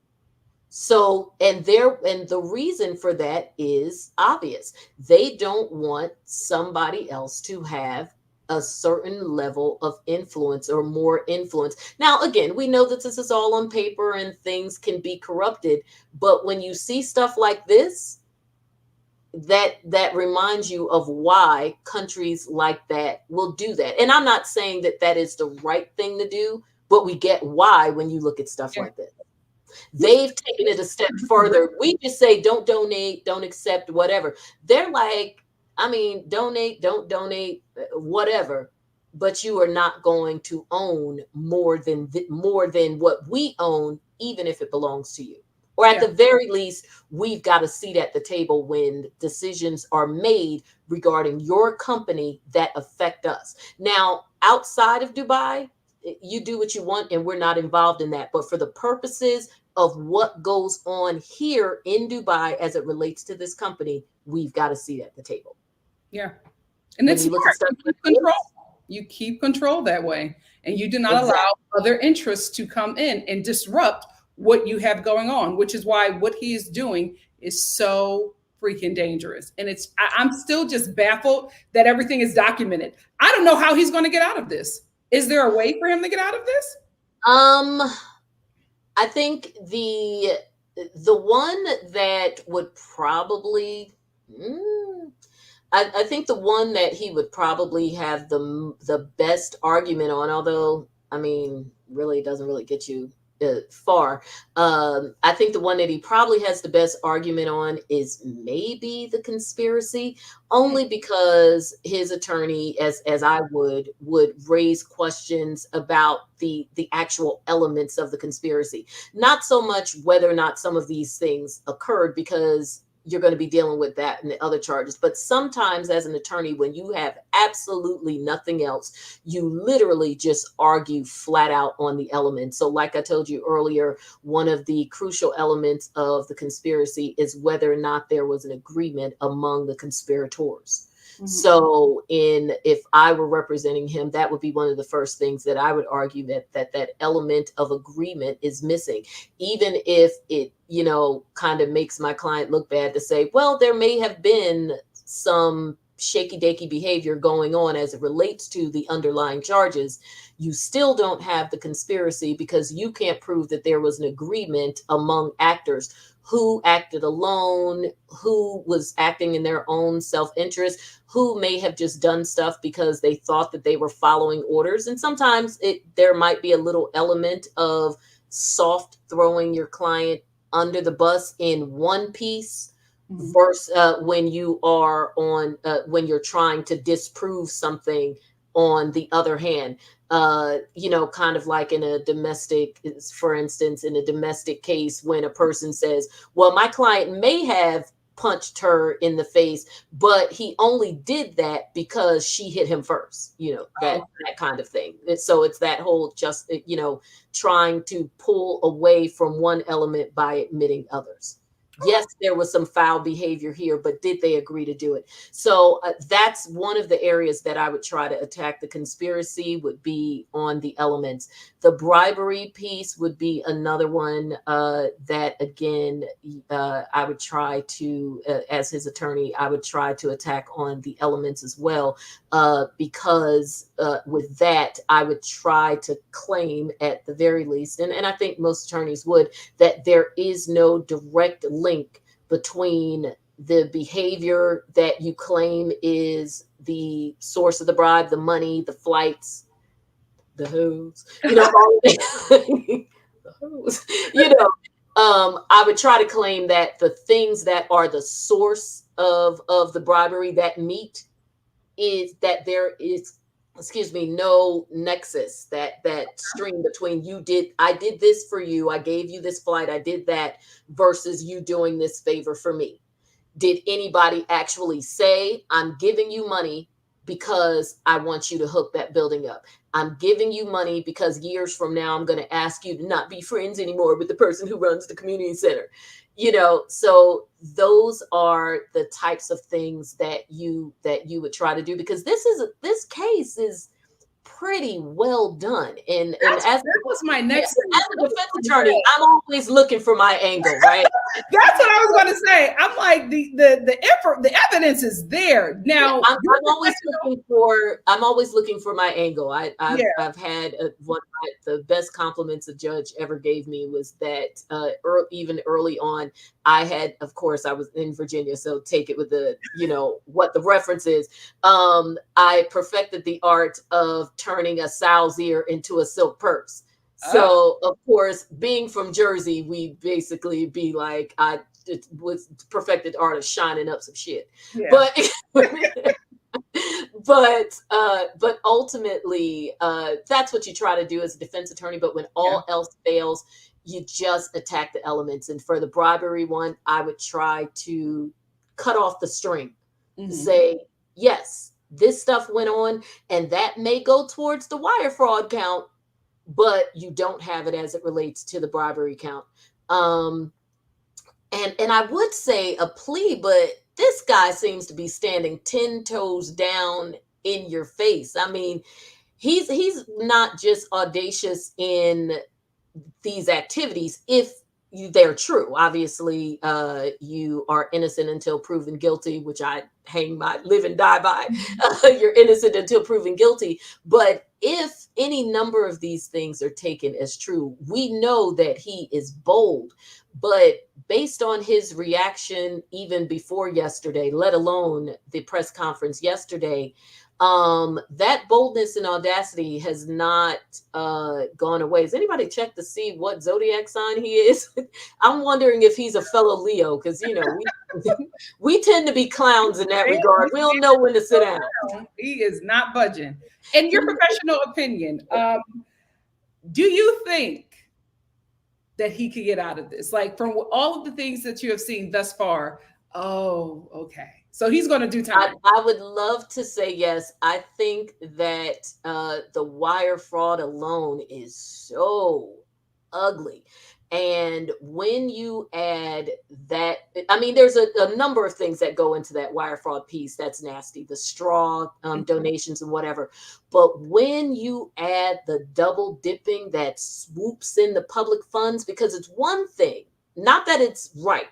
So, and the reason for that is obvious. They don't want somebody else to have a certain level of influence or more influence. Now, again, we know that this is all on paper and things can be corrupted, but when you see stuff like this, that reminds you of why countries like that will do that. And I'm not saying that that is the right thing to do, but we get why when you look at stuff like this. They've taken it a step further. We just say, don't donate, don't accept, whatever. They're like, I mean, donate, don't donate, whatever. But you are not going to own more than what we own, even if it belongs to you. Or at the very least, we've got a seat at the table when decisions are made regarding your company that affect us. Now, outside of Dubai, you do what you want, and we're not involved in that. But for the purposes of what goes on here in Dubai as it relates to this company, we've got a seat at the table. Yeah. And it's smart. You keep control that way. And you do not allow other interests to come in and disrupt what you have going on, which is why what he is doing is so freaking dangerous. And I'm still just baffled that everything is documented. I don't know how he's going to get out of this. Is there a way for him to get out of this? I think the one that would probably, I think the one that he would probably have the best argument on, although, I mean, really doesn't really get you far. I think the one that he probably has the best argument on is maybe the conspiracy, only because his attorney, as I would raise questions about the actual elements of the conspiracy, not so much whether or not some of these things occurred, because you're going to be dealing with that and the other charges. But sometimes as an attorney, when you have absolutely nothing else, you literally just argue flat out on the elements. So like I told you earlier, one of the crucial elements of the conspiracy is whether or not there was an agreement among the conspirators. So if I were representing him, that would be one of the first things that I would argue, that element of agreement is missing, even if it, kind of makes my client look bad to say, well, there may have been some shaky dakey behavior going on as it relates to the underlying charges. You still don't have the conspiracy because you can't prove that there was an agreement among actors. Who acted alone, who was acting in their own self-interest, who may have just done stuff because they thought that they were following orders. And sometimes there might be a little element of soft throwing your client under the bus in one piece versus when you are when you're trying to disprove something on the other hand. Kind of like in a domestic, for instance, in a domestic case, when a person says, well, my client may have punched her in the face, but he only did that because she hit him first, that kind of thing. So it's that whole trying to pull away from one element by admitting others. Yes, there was some foul behavior here, but did they agree to do it? So that's one of the areas that I would try to attack. The conspiracy would be on the elements. The bribery piece would be another one that, again, I would try to, as his attorney, I would try to attack on the elements as well, because with that, I would try to claim at the very least, and I think most attorneys would, that there is no direct link between the behavior that you claim is the source of the bribe, the money, the flights, the hoes, all the hoes, I would try to claim that the things that are the source of the bribery that meet is that there is, no nexus, that string between I did this for you, I gave you this flight, I did that, versus you doing this favor for me. Did anybody actually say, I'm giving you money because I want you to hook that building up? I'm giving you money because years from now, I'm going to ask you to not be friends anymore with the person who runs the community center. So those are the types of things that you would try to do, because this case is pretty well done. And that was my next thing. As a defense attorney, I'm always looking for my angle, right? That's what I was going to say. I'm like, the evidence is there. Now I'm always looking for my angle. I've had one of the best compliments a judge ever gave me was that even early on, I had, of course, I was in Virginia, so take it with the, what the reference is. I perfected the art of turning a sow's ear into a silk purse. So, of course, being from Jersey, we basically be like, it was perfected art of shining up some shit. Yeah. But ultimately, that's what you try to do as a defense attorney. But when all else fails, you just attack the elements. And for the bribery one, I would try to cut off the string, say, yes, this stuff went on, and that may go towards the wire fraud count, but you don't have it as it relates to the bribery count. And I would say a plea, but this guy seems to be standing 10 toes down in your face. I mean, he's not just audacious in these activities if they're true. Obviously, you are innocent until proven guilty, which I live and die by. You're innocent until proven guilty. But if any number of these things are taken as true, we know that he is bold. But based on his reaction, even before yesterday, let alone the press conference yesterday, that boldness and audacity has not gone away. Has anybody checked to see what zodiac sign he is? I'm wondering if he's a fellow Leo, because we tend to be clowns in that regard. We don't know when to sit down. He is not budging. In your professional opinion, do you think that he could get out of this? Like, from all of the things that you have seen thus far, Oh, okay. So he's going to do time. I would love to say yes. I think that the wire fraud alone is so ugly. And when you add that, I mean, there's a number of things that go into that wire fraud piece that's nasty, the straw donations and whatever. But when you add the double dipping that swoops in the public funds, because it's one thing, not that it's right,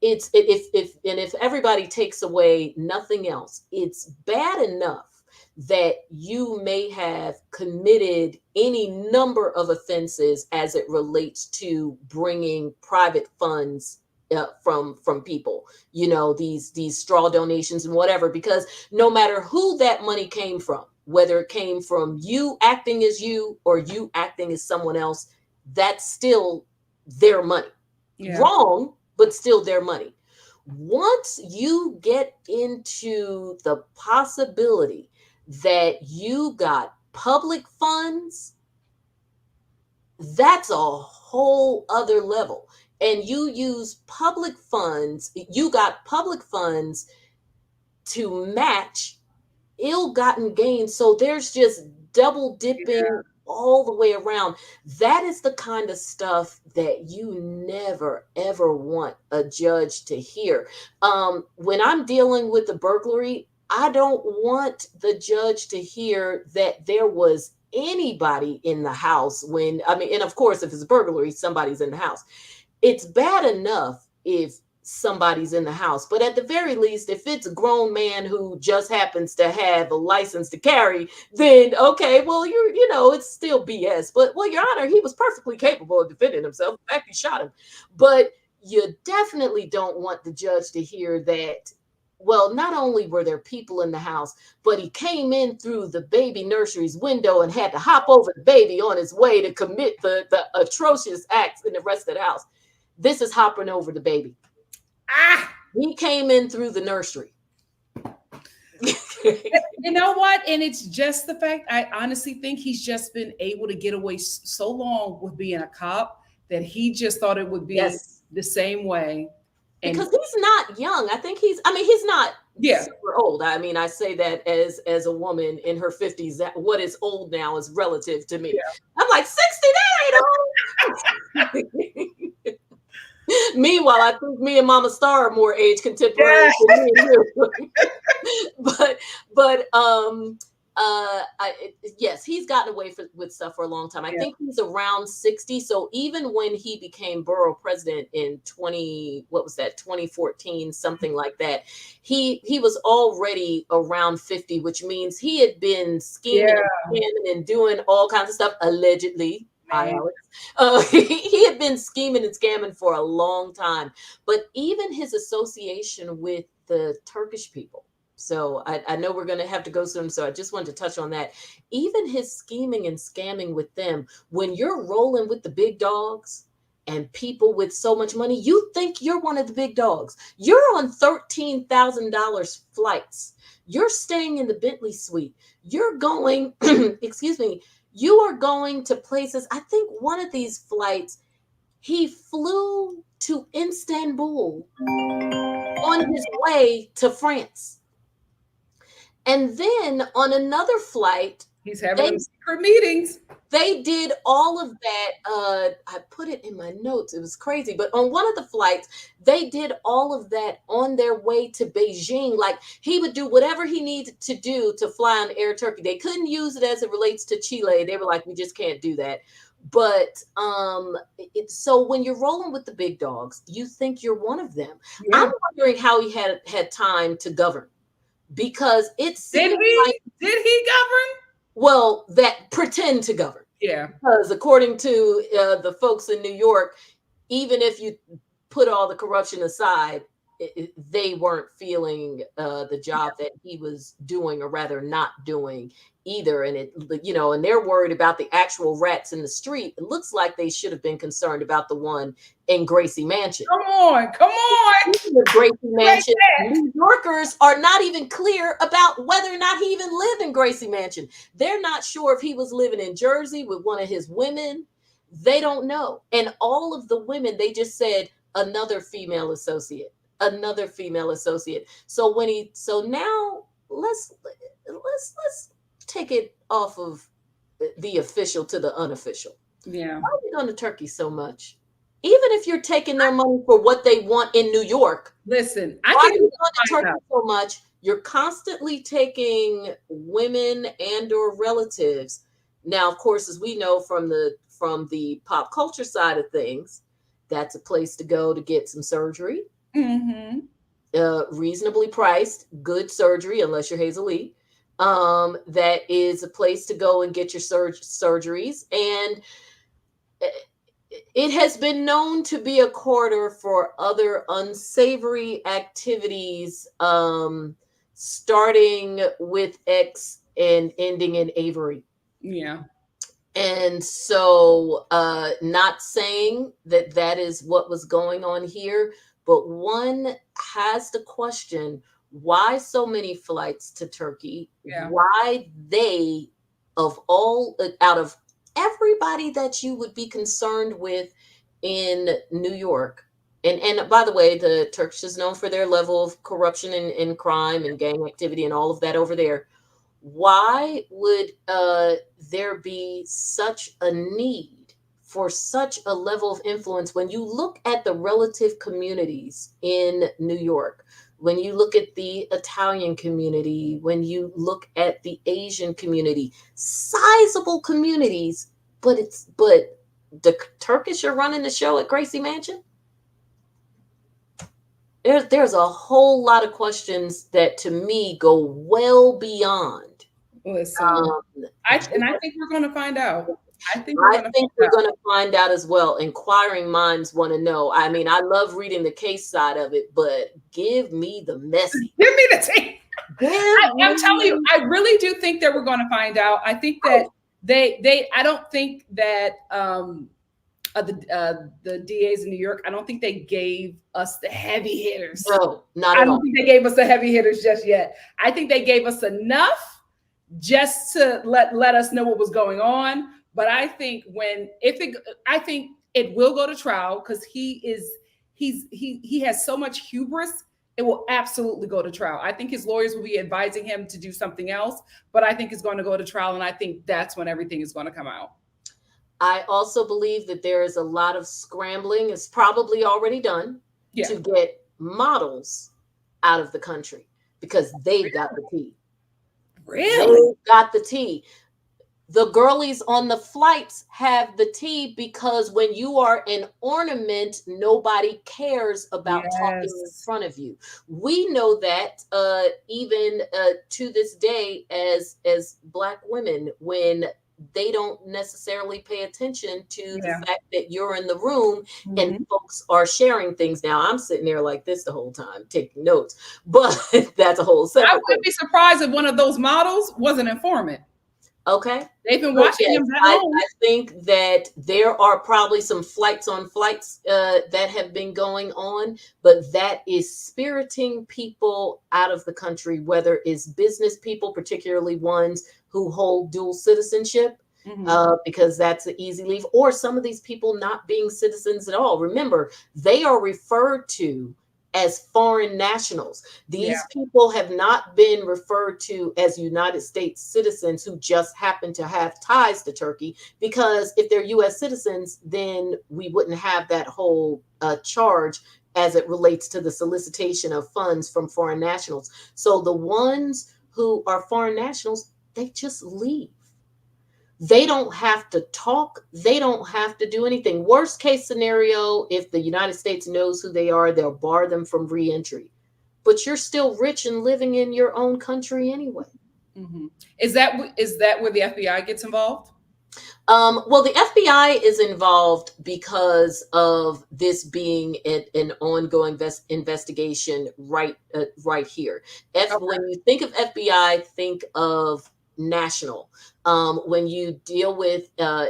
if everybody takes away nothing else, it's bad enough that you may have committed any number of offenses as it relates to bringing private funds from people, you know, these straw donations and whatever, because no matter who that money came from, whether it came from you acting as you or you acting as someone else, that's still their money. Yeah. Wrong, but still their money. Once you get into the possibility that you got public funds, that's a whole other level. And you use public funds, you got public funds to match ill-gotten gains. So there's just double dipping all the way around. That is the kind of stuff that you never ever want a judge to hear. When I'm dealing with the burglary, I don't want the judge to hear that there was anybody in the house when, I mean, and of course, if it's a burglary, somebody's in the house. It's bad enough if somebody's in the house, but at the very least, if it's a grown man who just happens to have a license to carry, then okay, well, you know, it's still BS. But well, Your Honor, he was perfectly capable of defending himself. In fact, he shot him. But you definitely don't want the judge to hear that, well, not only were there people in the house, but he came in through the baby nursery's window and had to hop over the baby on his way to commit the atrocious acts in the rest of the house. This is hopping over the baby. He came in through the nursery. You know what? And it's just the fact, I honestly think he's just been able to get away so long with being a cop that he just thought it would be the same way. And because he's not young. I think he's not super old. I mean, I say that as a woman in her 50s, that what is old now is relative to me. Yeah. I'm like 60, that ain't old. Meanwhile, I think me and Mama Star are more age contemporary than me and you. Yes, he's gotten away with stuff for a long time. I think he's around 60. So even when he became borough president in 2014, something like that, he was already around 50, which means he had been scheming and doing all kinds of stuff, allegedly. Hi, Alex. He had been scheming and scamming for a long time, but even his association with the Turkish people. So I know we're going to have to go soon. So I just wanted to touch on that. Even his scheming and scamming with them, when you're rolling with the big dogs and people with so much money, you think you're one of the big dogs. You're on $13,000 flights. You're staying in the Bentley suite. You're going, excuse me, you are going to places. I think one of these flights, he flew to Istanbul on his way to France. And then on another flight, he's having secret meetings. They did all of that. I put it in my notes. It was crazy. But on one of the flights, they did all of that on their way to Beijing. Like he would do whatever he needed to do to fly on Air Turkey. They couldn't use it as it relates to Chile. They were like, we just can't do that. But so when you're rolling with the big dogs, you think you're one of them. Yeah. I'm wondering how he had time to govern. Because it's did he govern? Well, that pretend to govern. Yeah. Because according to the folks in New York, even if you put all the corruption aside, they weren't feeling the job that he was doing, or rather not doing either. And and they're worried about the actual rats in the street. It looks like they should have been concerned about the one in Gracie Mansion. Come on. The Gracie Mansion. New Yorkers are not even clear about whether or not he even lived in Gracie Mansion. They're not sure if he was living in Jersey with one of his women. They don't know. And all of the women, they just said another female associate. another female associate. So now let's take it off of the official to the unofficial. Yeah. Why are we going to Turkey so much? Even if you're taking their money for what they want in New York, Listen, why I are think you going to Turkey so much? You're constantly taking women and or relatives. Now, of course, as we know from the pop culture side of things, that's a place to go to get some surgery. Reasonably priced, good surgery, unless you're Hazel Lee. That is a place to go and get your surgeries. And it has been known to be a corridor for other unsavory activities, starting with X and ending in Avery. Yeah. And so, not saying that that is what was going on here, but one has to question why so many flights to Turkey, Yeah. why they, of all, out of everybody that you would be concerned with in New York. And by the way, the Turks is known for their level of corruption and crime and gang activity and all of that over there. Why would there be such a need for such a level of influence when you look at the relative communities in New York? When you look at the Italian community, when you look at the Asian community, sizable communities, but the Turkish are running the show at Gracie Mansion. There's a whole lot of questions that to me go well beyond. Listen, I think we're going to find out. I think we're going to find out as well. Inquiring minds want to know. I mean, I love reading the case side of it, but give me the messy. Give me the tea. I'm telling you, I really do think that we're going to find out. I think that I don't think that the DAs in New York, I don't think they gave us the heavy hitters. No, not at all. I don't think they gave us the heavy hitters just yet. I think they gave us enough just to let us know what was going on. But I think I think it will go to trial because he has so much hubris. It will absolutely go to trial. I think his lawyers will be advising him to do something else, but I think it's going to go to trial. And I think that's when everything is going to come out. I also believe that there is a lot of scrambling. It's probably already done to get models out of the country because they've got the tea. Really? They've got the tea. The girlies on the flights have the tea because when you are an ornament, nobody cares about talking in front of you. We know that even to this day as Black women, when they don't necessarily pay attention to the fact that you're in the room and folks are sharing things. Now I'm sitting there like this the whole time taking notes, but that's a whole separate I wouldn't be surprised if one of those models was an informant. Okay. They've been watching him that long. I think that there are probably some flights that have been going on, but that is spiriting people out of the country, whether it's business people, particularly ones who hold dual citizenship, because that's an easy leave, or some of these people not being citizens at all. Remember, they are referred to as foreign nationals. These people have not been referred to as United States citizens who just happen to have ties to Turkey, because if they're US citizens, then we wouldn't have that whole charge as it relates to the solicitation of funds from foreign nationals. So the ones who are foreign nationals, they just leave. They don't have to talk. They don't have to do anything. Worst case scenario, if the United States knows who they are, they'll bar them from re-entry. But you're still rich and living in your own country anyway. Is that where the FBI gets involved? Well, the FBI is involved because of this being an ongoing investigation right here. When you think of FBI, think of national. When you deal with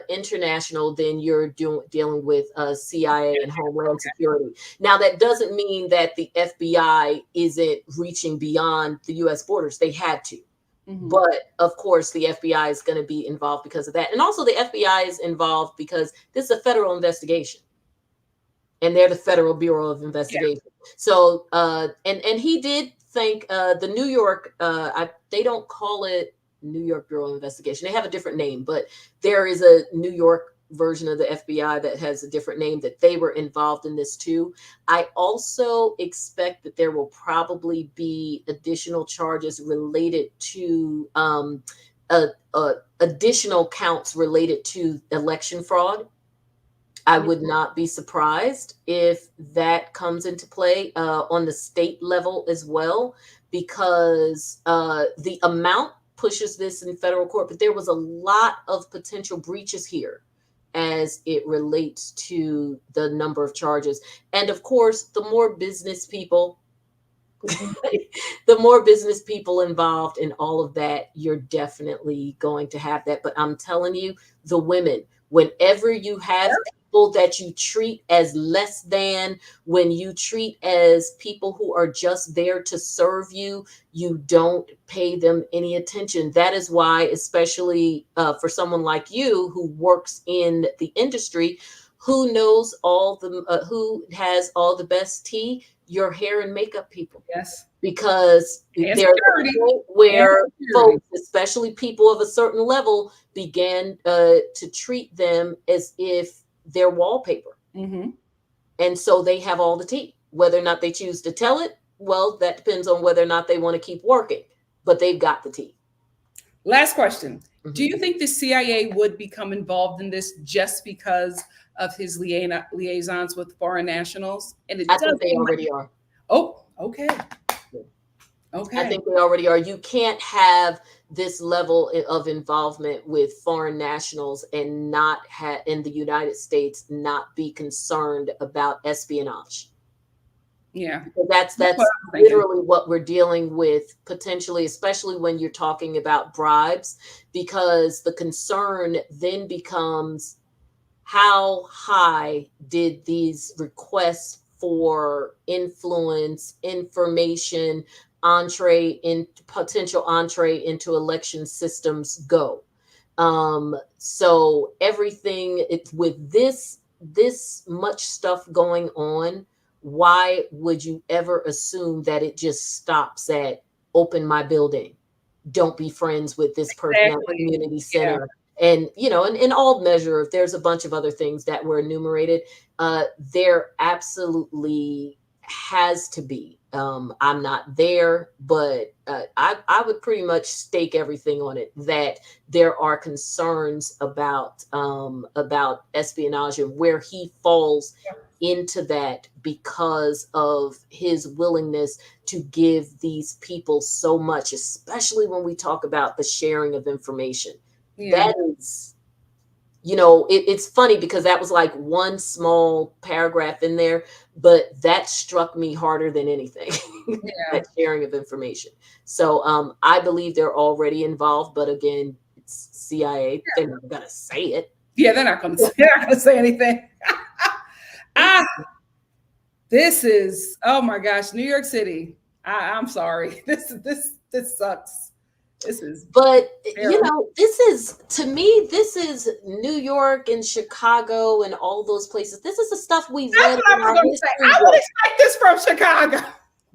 international, then you're dealing with CIA and Homeland Security. Now, that doesn't mean that the FBI isn't reaching beyond the U.S. borders. They had to. But of course, the FBI is going to be involved because of that. And also the FBI is involved because this is a federal investigation. and they're the Federal Bureau of Investigation. So, and he did thank the New York. They don't call it New York Bureau of Investigation. They have a different name, but there is a New York version of the FBI that has a different name, that they were involved in this too. I also expect that there will probably be additional charges related to additional counts related to election fraud. I would not be surprised if that comes into play on the state level as well, because the amount pushes this in federal court, but there was a lot of potential breaches here as it relates to the number of charges. And of course, the more business people, the more business people involved in all of that, you're definitely going to have that. But I'm telling you, the women, whenever you have people that you treat as less than, when you treat as people who are just there to serve you, you don't pay them any attention. That is why, especially for someone like you who works in the industry, who knows all the, who has all the best tea, your hair and makeup people. Yes. Because there's a point where folks, especially people of a certain level, began to treat them as if they're wallpaper. Mm-hmm. And so they have all the tea. Whether or not they choose to tell it, well, that depends on whether or not they want to keep working. But they've got the tea. Last question. Mm-hmm. Do you think the CIA would become involved in this just because of his liaisons with foreign nationals? And I think they already are. Oh, okay. Okay. I think they already are. You can't have this level of involvement with foreign nationals and not have in the United States not be concerned about espionage. Yeah. That's literally what we're dealing with potentially, especially when you're talking about bribes, because the concern then becomes, how high did these requests for influence, information, potential entree into election systems go? So everything with this much stuff going on, why would you ever assume that it just stops at open my building, don't be friends with this person at the community center? Yeah. And, you know, in all measure, if there's a bunch of other things that were enumerated, there absolutely has to be. I'm not there, but I would pretty much stake everything on it that there are concerns about espionage and where he falls into that because of his willingness to give these people so much, especially when we talk about the sharing of information. Yeah. That is, you know, it's funny because that was like one small paragraph in there, but that struck me harder than anything. Yeah. That sharing of information. So I believe they're already involved, but again, it's CIA. Yeah. They're not gonna say it. Yeah, they're not gonna say anything. This is, oh my gosh, New York City. I'm sorry. This sucks. This is, but terrible. You know, this is, to me, this is New York and Chicago and all those places. This is the stuff we've read in our history books. I would expect this from Chicago.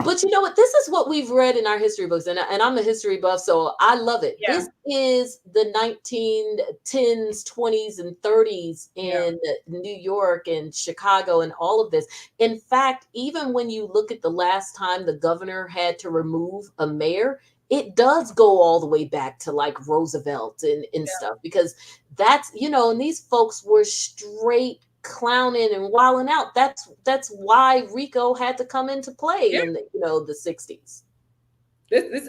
But you know what? This is what we've read in our history books, and I'm a history buff, so I love it. Yeah. This is the 1910s, 20s, and 30s in New York and Chicago and all of this. In fact, even when you look at the last time the governor had to remove a mayor, it does go all the way back to like Roosevelt and stuff, because that's, you know, and these folks were straight clowning and wilding out. That's why RICO had to come into play in the, you know, the 60s.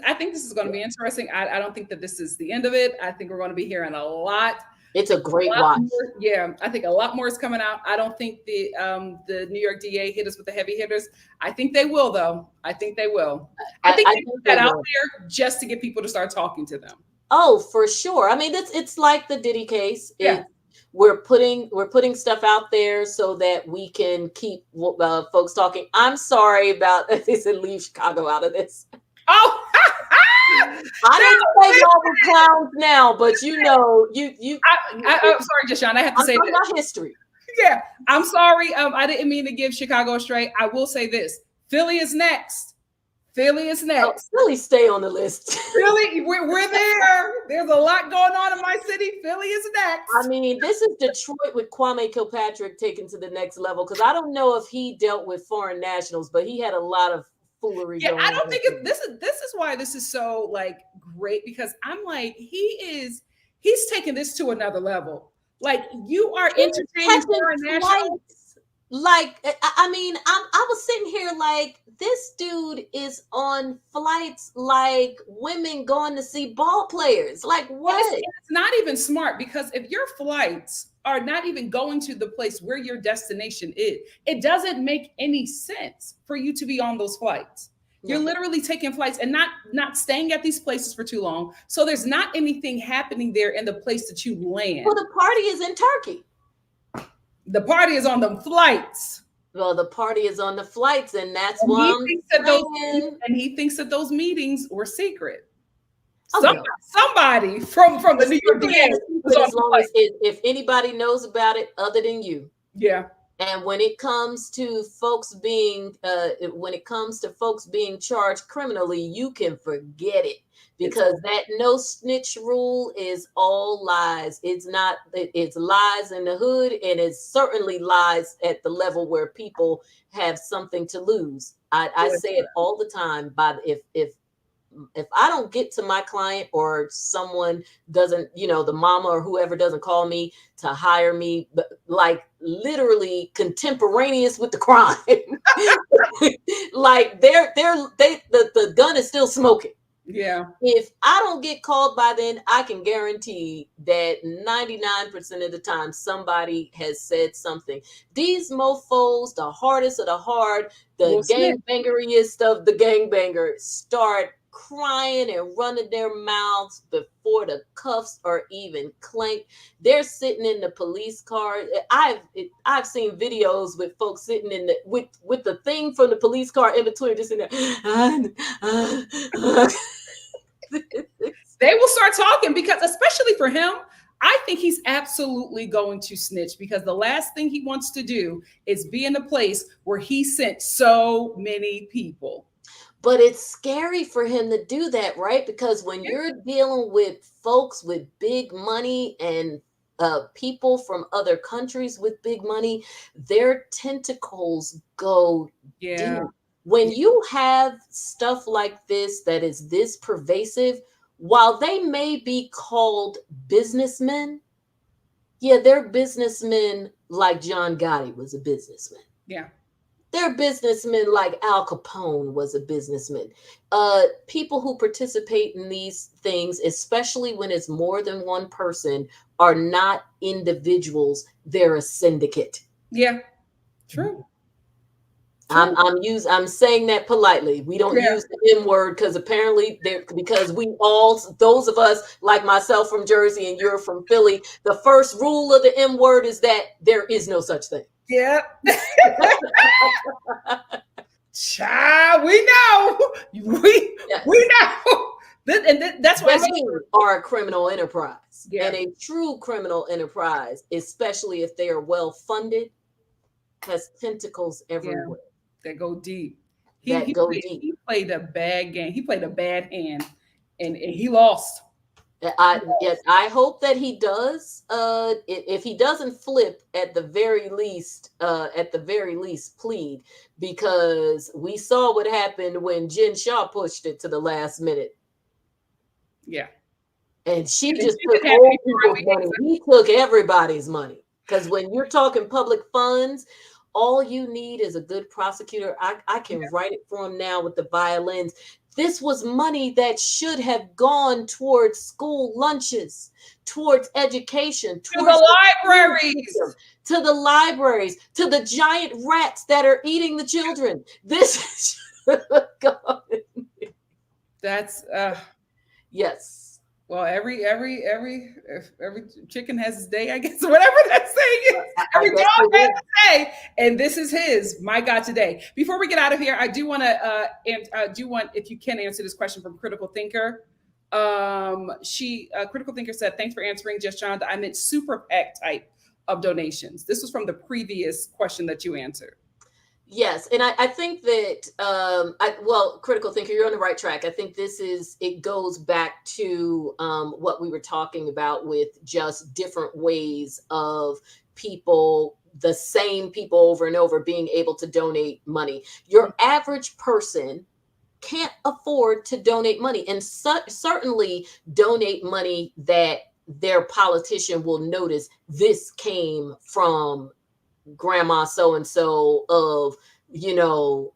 I think this is going to be interesting. I don't think that this is the end of it. I think we're going to be hearing a lot. It's a great watch. More, yeah, I think a lot more is coming out. I don't think the New York DA hit us with the heavy hitters. I think they will, though. I think they will. I think they put that out there just to get people to start talking to them. Oh, for sure. I mean, it's like the Diddy case. Yeah. We're putting stuff out there so that we can keep folks talking. I'm sorry about they said leave Chicago out of this. Oh, I didn't say all the clowns now, but you know, I'm sorry, Just Johnda, I have to say that. Not history. Yeah, I'm sorry. I didn't mean to give Chicago a straight. I will say this: Philly is next. Philly is next. Philly, stay on the list. Philly, we're there. There's a lot going on in my city. Philly is next. I mean, this is Detroit with Kwame Kilpatrick taken to the next level, because I don't know if he dealt with foreign nationals, but he had a lot of foolery. Yeah, going I don't on. think this is why this is so like great, because I'm like, he's taking this to another level. Like, you are entertaining foreign nationals. Like, I mean, I was sitting here like, this dude is on flights like women going to see ball players. Like, what? It's not even smart, because if your flights are not even going to the place where your destination is, it doesn't make any sense for you to be on those flights. You're literally taking flights and not staying at these places for too long. So there's not anything happening there in the place that you land. Well, the party is in Turkey. The party is on the flights. Well, the party is on the flights, and that's why he thinks that those meetings were secret. Okay. Somebody from the New York DA was on as long as if anybody knows about it other than you. Yeah. And when it comes to folks being charged criminally, you can forget it, because that no snitch rule is all lies. It's lies in the hood, and it's certainly lies at the level where people have something to lose. I say it all the time, but if I don't get to my client, or someone doesn't, the mama or whoever doesn't call me to hire me, but like literally contemporaneous with the crime, like the gun is still smoking. Yeah. If I don't get called by then, I can guarantee that 99% of the time somebody has said something. These mofos, the hardest of the hard, the gangbangeriest of the gangbangers, start crying and running their mouths before the cuffs are even clanked. They're sitting in the police car. I've seen videos with folks sitting in with the thing from the police car in between, just in there. They will start talking, because especially for him, I think he's absolutely going to snitch, because the last thing he wants to do is be in a place where he sent so many people. But it's scary for him to do that, right? Because when you're dealing with folks with big money and people from other countries with big money, their tentacles go deep. When you have stuff like this that is this pervasive, while they may be called businessmen, they're businessmen like John Gotti was a businessman. Yeah. They're businessmen like Al Capone was a businessman. People who participate in these things, especially when it's more than one person, are not individuals. They're a syndicate. Yeah, true. I'm saying that politely. We don't use the M word, because apparently because we all, those of us like myself from Jersey and you're from Philly, the first rule of the M word is that there is no such thing. Yeah. Child, we know. We know. That's why they are a criminal enterprise. Yeah. And a true criminal enterprise, especially if they are well funded, has tentacles everywhere. Yeah. That go deep. He played a bad game. He played a bad hand, and he lost. I hope that he does. If he doesn't flip, at the very least, plead, because we saw what happened when Jen Shaw pushed it to the last minute. Yeah, and she just took old people's money. He took everybody's money, because when you're talking public funds, all you need is a good prosecutor. I can write it for him now with the violins. This was money that should have gone towards school lunches, towards education, to the libraries, to the giant rats that are eating the children. This should have gone. That's yes. Well, every chicken has its day, I guess, whatever that saying is. Every dog has its day, and this is his. My God, today. Before we get out of here, I do want to if you can answer this question from Critical Thinker. Critical Thinker said, "Thanks for answering, Just Johnda. I meant super PAC type of donations? This was from the previous question that you answered. Yes, and I think that critical thinker, you're on the right track. I think it goes back to what we were talking about with just different ways of people, the same people over and over, being able to donate money. Your average person can't afford to donate money, and certainly donate money that their politician will notice this came from grandma so-and-so of, the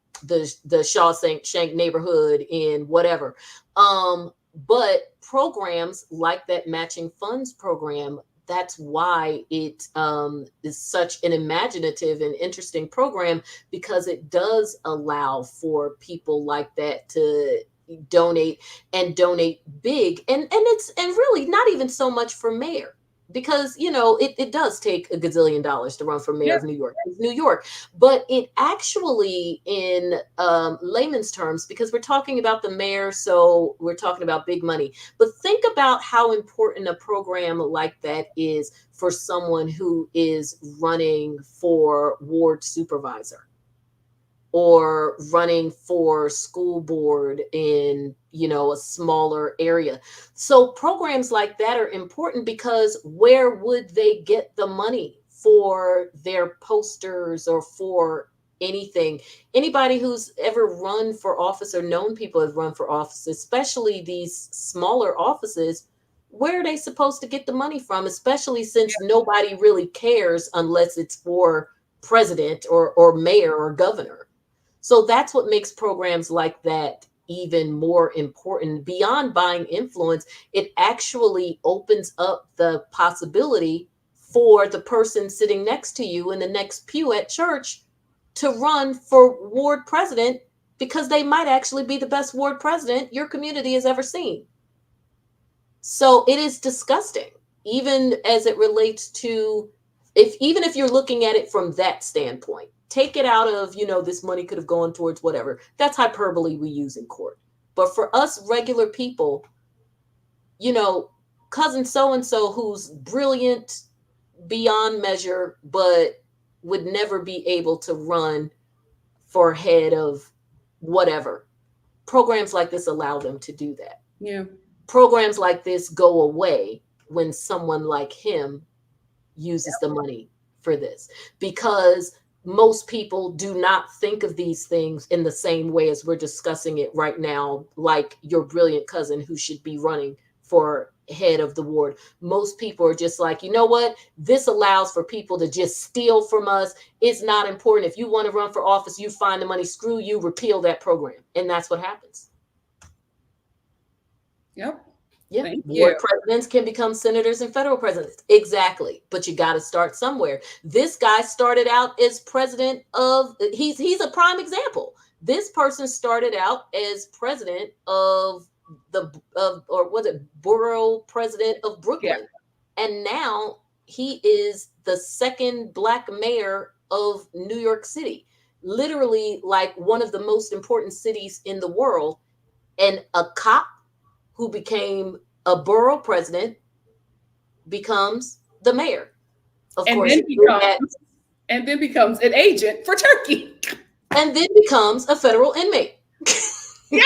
Shawshank neighborhood in whatever. But programs like that matching funds program, that's why it is such an imaginative and interesting program, because it does allow for people like that to donate big, and really not even so much for mayor, because it does take $1 gazillion to run for mayor of New York. It's New York, but it actually, in layman's terms, because we're talking about the mayor, so we're talking about big money. But think about how important a program like that is for someone who is running for ward supervisor or running for school board in a smaller area. So programs like that are important, because where would they get the money for their posters or for anything? Anybody who's ever run for office or known people have run for office, especially these smaller offices, where are they supposed to get the money from? Especially since nobody really cares unless it's for president or mayor or governor. So that's what makes programs like that even more important. Beyond buying influence, it actually opens up the possibility for the person sitting next to you in the next pew at church to run for ward president, because they might actually be the best ward president your community has ever seen. So it is disgusting, even as it relates to, even if you're looking at it from that standpoint. Take it out of, this money could have gone towards whatever. That's hyperbole we use in court. But for us regular people, cousin so-and-so who's brilliant beyond measure, but would never be able to run for head of whatever. Programs like this allow them to do that. Yeah. Programs like this go away when someone like him uses the money for this, because most people do not think of these things in the same way as we're discussing it right now, like your brilliant cousin who should be running for head of the ward. Most people are just like, you know what? This allows for people to just steal from us. It's not important. If you want to run for office, you find the money, screw you, repeal that program. And that's what happens. Yep. Yeah, ward presidents can become senators and federal presidents. Exactly. But you got to start somewhere. This guy started out as president of, he's a prime example. This person started out as president of borough president of Brooklyn. Yeah. And now he is the second Black mayor of New York City, literally like one of the most important cities in the world. And a cop who became a borough president becomes the mayor. Of course, and then becomes an agent for Turkey. And then becomes a federal inmate. Yeah.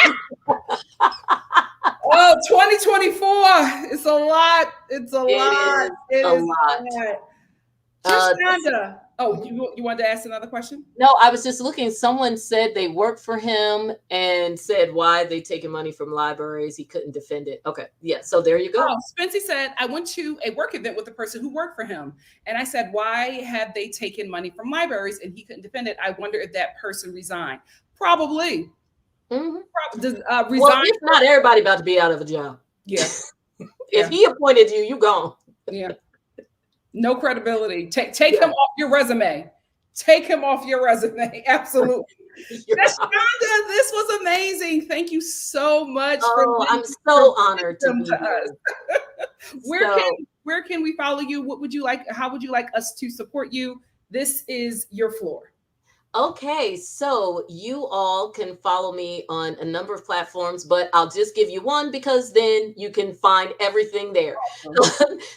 Oh, 2024. It's a lot. It's a lot. It is a lot. Just Johnda. Oh, you wanted to ask another question? No, I was just looking. Someone said they worked for him and said why they taking money from libraries. He couldn't defend it. Okay. Yeah. So there you go. Oh, Spency said, I went to a work event with a person who worked for him. And I said, why have they taken money from libraries? And he couldn't defend it. I wonder if that person resigned. Probably. Mm-hmm. Resign. Well, if not, everybody about to be out of a job. Yeah. If he appointed you, you gone. Yeah. No credibility. Take him off your resume. Take him off your resume. Absolutely. Just Johnda, this was amazing. Thank you so much. I'm so honored to be here. Where can we follow you? What would you like? How would you like us to support you? This is your floor. Okay, so you all can follow me on a number of platforms, but I'll just give you one because then you can find everything there.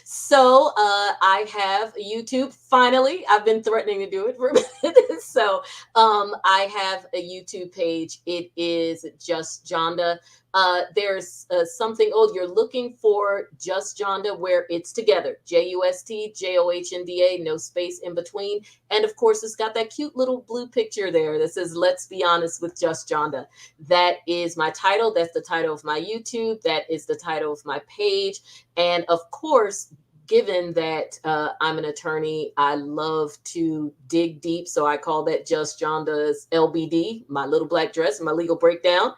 So I have YouTube. Finally, I've been threatening to do it for a minute. So I have a YouTube page. It is Just Johnda. There's something, oh, you're looking for Just Johnda where it's together. JustJohnda, no space in between. And of course, it's got that cute little blue picture there that says, "Let's be honest with Just Johnda." That is my title. That's the title of my YouTube. That is the title of my page. And of course, given that I'm an attorney, I love to dig deep. So I call that Just Johnda's LBD, my little black dress, my legal breakdown,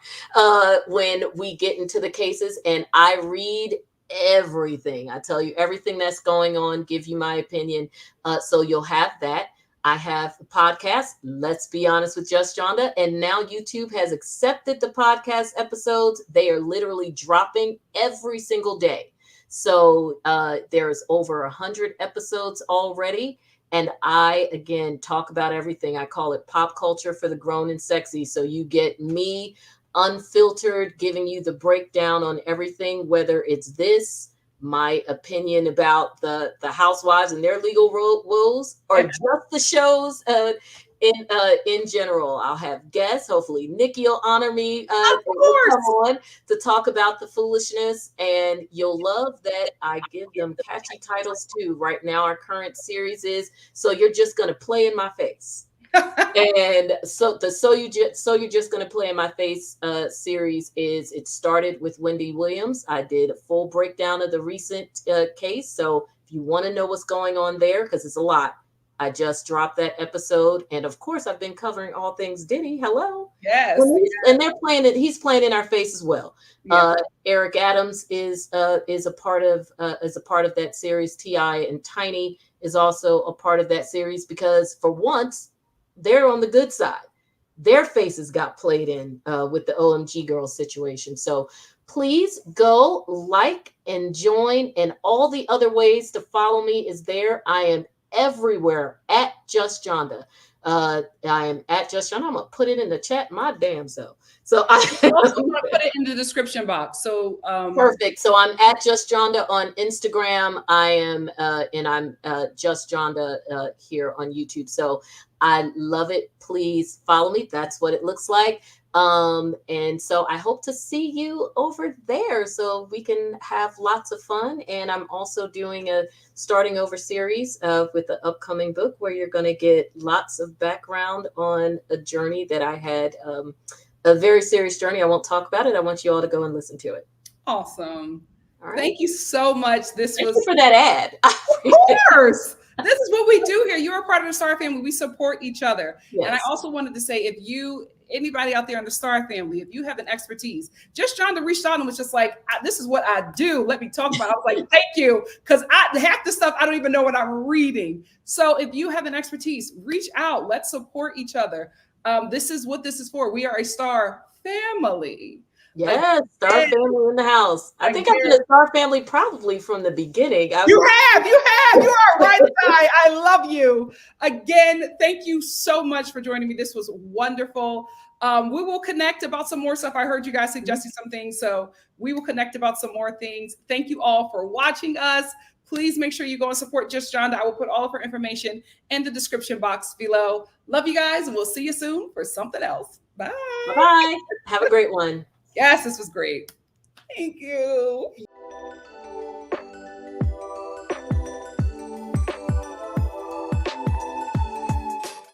when we get into the cases. And I read everything. I tell you everything that's going on, give you my opinion. So you'll have that. I have a podcast, Let's Be Honest with Just Johnda. And now YouTube has accepted the podcast episodes. They are literally dropping every single day. So there's over 100 episodes already. And I, again, talk about everything. I call it pop culture for the grown and sexy. So you get me unfiltered, giving you the breakdown on everything, whether it's this, my opinion about the housewives and their legal woes, or just the shows in general. I'll have guests. Hopefully Nikki will honor me Of course. come on to talk about the foolishness, and you'll love that I give them catchy titles too. Right now our current series is So You're Just Gonna Play in My Face. And so you're just gonna play in my face series it started with Wendy Williams. I did a full breakdown of the recent case. So if you want to know what's going on there, because it's a lot, I just dropped that episode. And of course, I've been covering all things Diddy. Hello. Yes. And they're playing it. He's playing in our face as well. Yeah. Eric Adams is a part of that series. T.I. and Tiny is also a part of that series, because for once, they're on the good side. Their faces got played in with the OMG Girls situation. So please go like and join, and all the other ways to follow me is there. I am everywhere at Just Johnda. I am at Just Johnda. I'm gonna put it in the chat, my damn self. So I'm also going to put it in the description box. So perfect. So I'm at Just Johnda on Instagram. I am and I'm Just Johnda here on YouTube. So I love it. Please follow me. That's what it looks like. And so I hope to see you over there so we can have lots of fun. And I'm also doing a starting over series with the upcoming book where you're going to get lots of background on a journey that I had, a very serious journey. I won't talk about it. I want you all to go and listen to it. Awesome. All right. Thank you so much. Thank you for that ad. Of course. This is what we do here. You're a part of the Star family. We support each other. Yes. And I also wanted to say, anybody out there in the Star family, if you have an expertise, Just Johnda reached out and was just like, "This is what I do. Let me talk about it." I was like, "Thank you," because half the stuff I don't even know what I'm reading. So if you have an expertise, reach out. Let's support each other. This is what this is for. We are a Star family. Yes, Star family in the house. I think I've been a Star family probably from the beginning. You have. You are right. I love you. Again, thank you so much for joining me. This was wonderful. We will connect about some more stuff. I heard you guys suggesting some things, so we will connect about some more things. Thank you all for watching us. Please make sure you go and support Just Johnda. I will put all of her information in the description box below. Love you guys, and we'll see you soon for something else. Bye. Bye. Have a great one. Yes, this was great. Thank you.